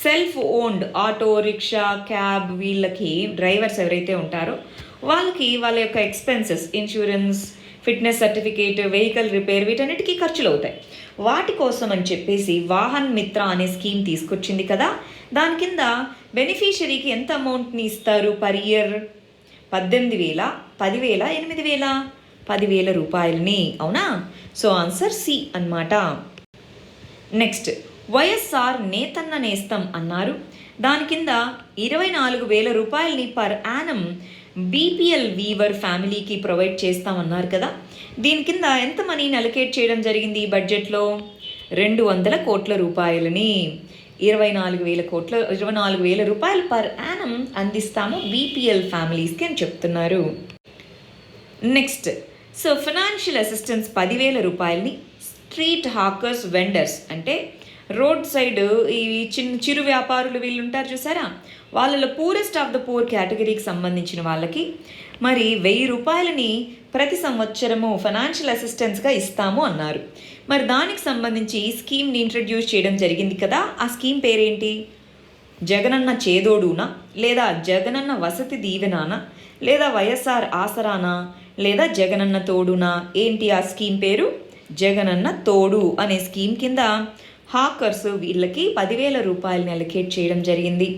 self owned auto, rickshaw, cab వీళ్ళకి డ్రైవర్స్ ఎవరైతే ఉంటారో వాళ్ళకి వాళ్ళ యొక్క expenses, insurance, fitness certificate, vehicle repair వీటన్నిటికీ ఖర్చులు అవుతాయి. వాటి కోసం అని చెప్పేసి వాహన్ మిత్ర అనే స్కీమ్ తీసుకొచ్చింది కదా. దాని కింద బెనిఫిషరీకి ఎంత అమౌంట్ని ఇస్తారు పర్ ఇయర్? 18,000, 10,000, 8,000? 10,000 రూపాయలని. అవునా? సో ఆన్సర్ సి అన్నమాట. నెక్స్ట్, వైఎస్ఆర్ నేతన్న నేస్తం అన్నారు. దాని కింద 24,000 రూపాయలని పర్ యానం బీపీఎల్ వీవర్ ఫ్యామిలీకి ప్రొవైడ్ చేస్తామన్నారు కదా. దీని కింద ఎంత మనీని అలొకేట్ చేయడం జరిగింది ఈ బడ్జెట్లో? 200 కోట్ల రూపాయలని. 24,000 రూపాయలు పర్ యానం అందిస్తాము బీపీఎల్ ఫ్యామిలీస్కి అని చెప్తున్నారు. నెక్స్ట్, సో ఫైనాన్షియల్ అసిస్టెన్స్ 10,000 రూపాయలని స్ట్రీట్ హాకర్స్, వెండర్స్ అంటే రోడ్ సైడ్ ఈ చిరు వ్యాపారులు వీళ్ళు ఉంటారు చూసారా, వాళ్ళలో పూరెస్ట్ ఆఫ్ ద పూర్ కేటగిరీకి సంబంధించిన వాళ్ళకి మరి 1,000 రూపాయలని ప్రతి సంవత్సరము ఫైనాన్షియల్ అసిస్టెన్స్గా ఇస్తాము అన్నారు. మరి దానికి సంబంధించి ఈ స్కీమ్ని ఇంట్రడ్యూస్ చేయడం జరిగింది కదా. ఆ స్కీమ్ పేరేంటి? జగనన్న చేదోడునా, లేదా జగనన్న వసతి దీవెనానా, లేదా వైఎస్ఆర్ ఆసరానా, లేదా జగనన్న తోడునా? ఏంటి ఆ స్కీమ్ పేరు? జగనన్న తోడు అనే స్కీమ్ కింద హాకర్స్ వీళ్ళకి 10,000 రూపాయలని అలొకేట్ చేయడం జరిగింది.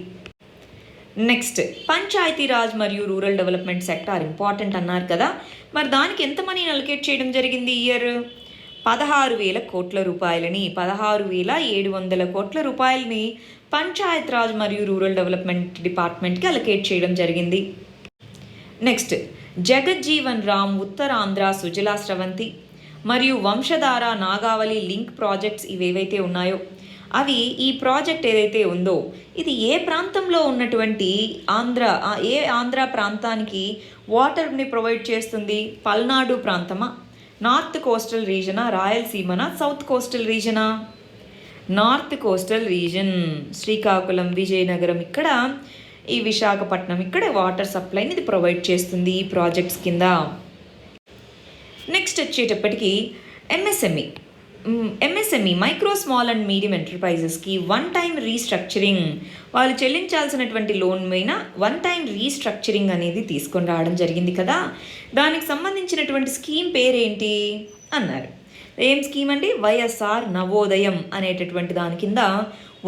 నెక్స్ట్, పంచాయతీరాజ్ మరియు రూరల్ డెవలప్మెంట్ సెక్టార్ ఇంపార్టెంట్ అన్నారు కదా. మరి దానికి ఎంత మనీని అలొకేట్ చేయడం జరిగింది ఇయర్? 16,000 కోట్ల రూపాయలని, 16,700 కోట్ల రూపాయలని పంచాయతీరాజ్ మరియు రూరల్ డెవలప్మెంట్ డిపార్ట్మెంట్కి అలొకేట్ చేయడం జరిగింది. నెక్స్ట్, జగజ్జీవన్ రామ్ ఉత్తరాంధ్ర సుజలా స్రవంతి మరియు వంశధార నాగావళి లింక్ ప్రాజెక్ట్స్ ఇవేవైతే ఉన్నాయో అవి, ఈ ప్రాజెక్ట్ ఏదైతే ఉందో ఇది ఏ ప్రాంతంలో ఉన్నటువంటి ఆంధ్ర ప్రాంతానికి వాటర్ని ప్రొవైడ్ చేస్తుంది? పల్నాడు ప్రాంతమా, నార్త్ కోస్టల్ రీజనా, రాయలసీమనా, సౌత్ కోస్టల్ రీజనా? North coastal region. Srikakulam, Vizianagaram, ఇక్కడ ఈ విశాఖపట్నం ఇక్కడ వాటర్ సప్లైని ఇది ప్రొవైడ్ చేస్తుంది ఈ ప్రాజెక్ట్స్ కింద. నెక్స్ట్ వచ్చేటప్పటికి MSME micro small and medium ఎంటర్ప్రైజెస్కి 1 టైం రీస్ట్రక్చరింగ్, వాళ్ళు చెల్లించాల్సినటువంటి లోన్ పైన 1 టైం రీస్ట్రక్చరింగ్ అనేది తీసుకొని రావడం జరిగింది కదా. దానికి సంబంధించినటువంటి స్కీమ్ పేరేంటి అన్నారు. ఏం స్కీమ్ అండి? వైఎస్ఆర్ నవోదయం అనేటటువంటి దాని కింద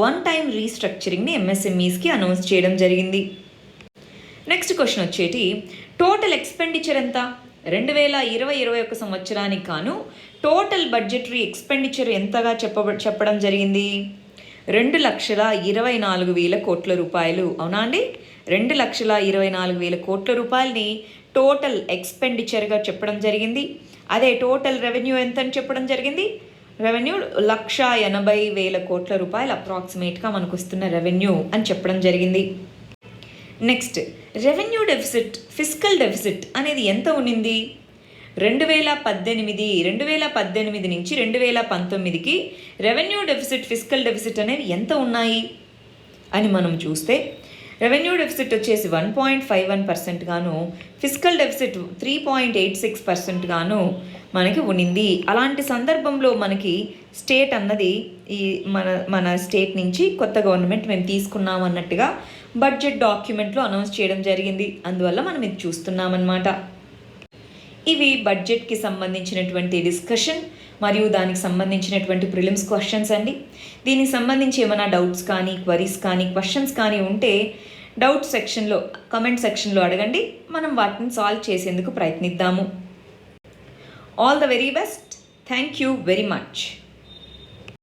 1 టైం రీస్ట్రక్చరింగ్ని ఎంఎస్ఎంఈస్కి అనౌన్స్ చేయడం జరిగింది. నెక్స్ట్ క్వశ్చన్ వచ్చేటి, టోటల్ ఎక్స్పెండిచర్ ఎంత? 2020-21 సంవత్సరానికి గాను టోటల్ బడ్జెటరీ ఎక్స్పెండిచర్ ఎంతగా చెప్పడం జరిగింది? 2,24,000 కోట్ల రూపాయలు. అవునా అండి? 2,24,000 కోట్ల రూపాయలని టోటల్ ఎక్స్పెండిచర్గా చెప్పడం జరిగింది. అదే టోటల్ రెవెన్యూ ఎంత అని చెప్పడం జరిగింది? రెవెన్యూ 1,80,000 కోట్ల రూపాయలు అప్రాక్సిమేట్గా మనకు వస్తున్న రెవెన్యూ అని చెప్పడం జరిగింది. Next, revenue deficit, fiscal deficit అనేది ఎంత ఉన్నింది? 2018 నుంచి 2019కి రెవెన్యూ డెఫిసిట్, ఫిస్కల్ డెఫిసిట్ అనేవి ఎంత ఉన్నాయి అని మనం చూస్తే రెవెన్యూ డెఫిసిట్ వచ్చేసి 1.51% గాను, ఫిస్కల్ డెఫిసిట్ 3.86% గాను మనకి ఉన్నింది. అలాంటి సందర్భంలో మనకి స్టేట్ అన్నది ఈ మన స్టేట్ నుంచి కొత్త గవర్నమెంట్ మేము తీసుకున్నాం అన్నట్టుగా బడ్జెట్ డాక్యుమెంట్లో అనౌన్స్ చేయడం జరిగింది. అందువల్ల మనం ఇది చూస్తున్నామన్నమాట. ఇవి బడ్జెట్కి సంబంధించినటువంటి డిస్కషన్ మరియు దానికి సంబంధించినటువంటి ప్రిలిమ్స్ క్వశ్చన్స్ అండి. దీనికి సంబంధించి ఏమైనా డౌట్స్ కానీ, క్వరీస్ కానీ, క్వశ్చన్స్ కానీ ఉంటే డౌట్ సెక్షన్లో, కమెంట్ సెక్షన్లో అడగండి. మనం వాటిని సాల్వ్ చేసేందుకు ప్రయత్నిద్దాము. All the very best. Thank you very much.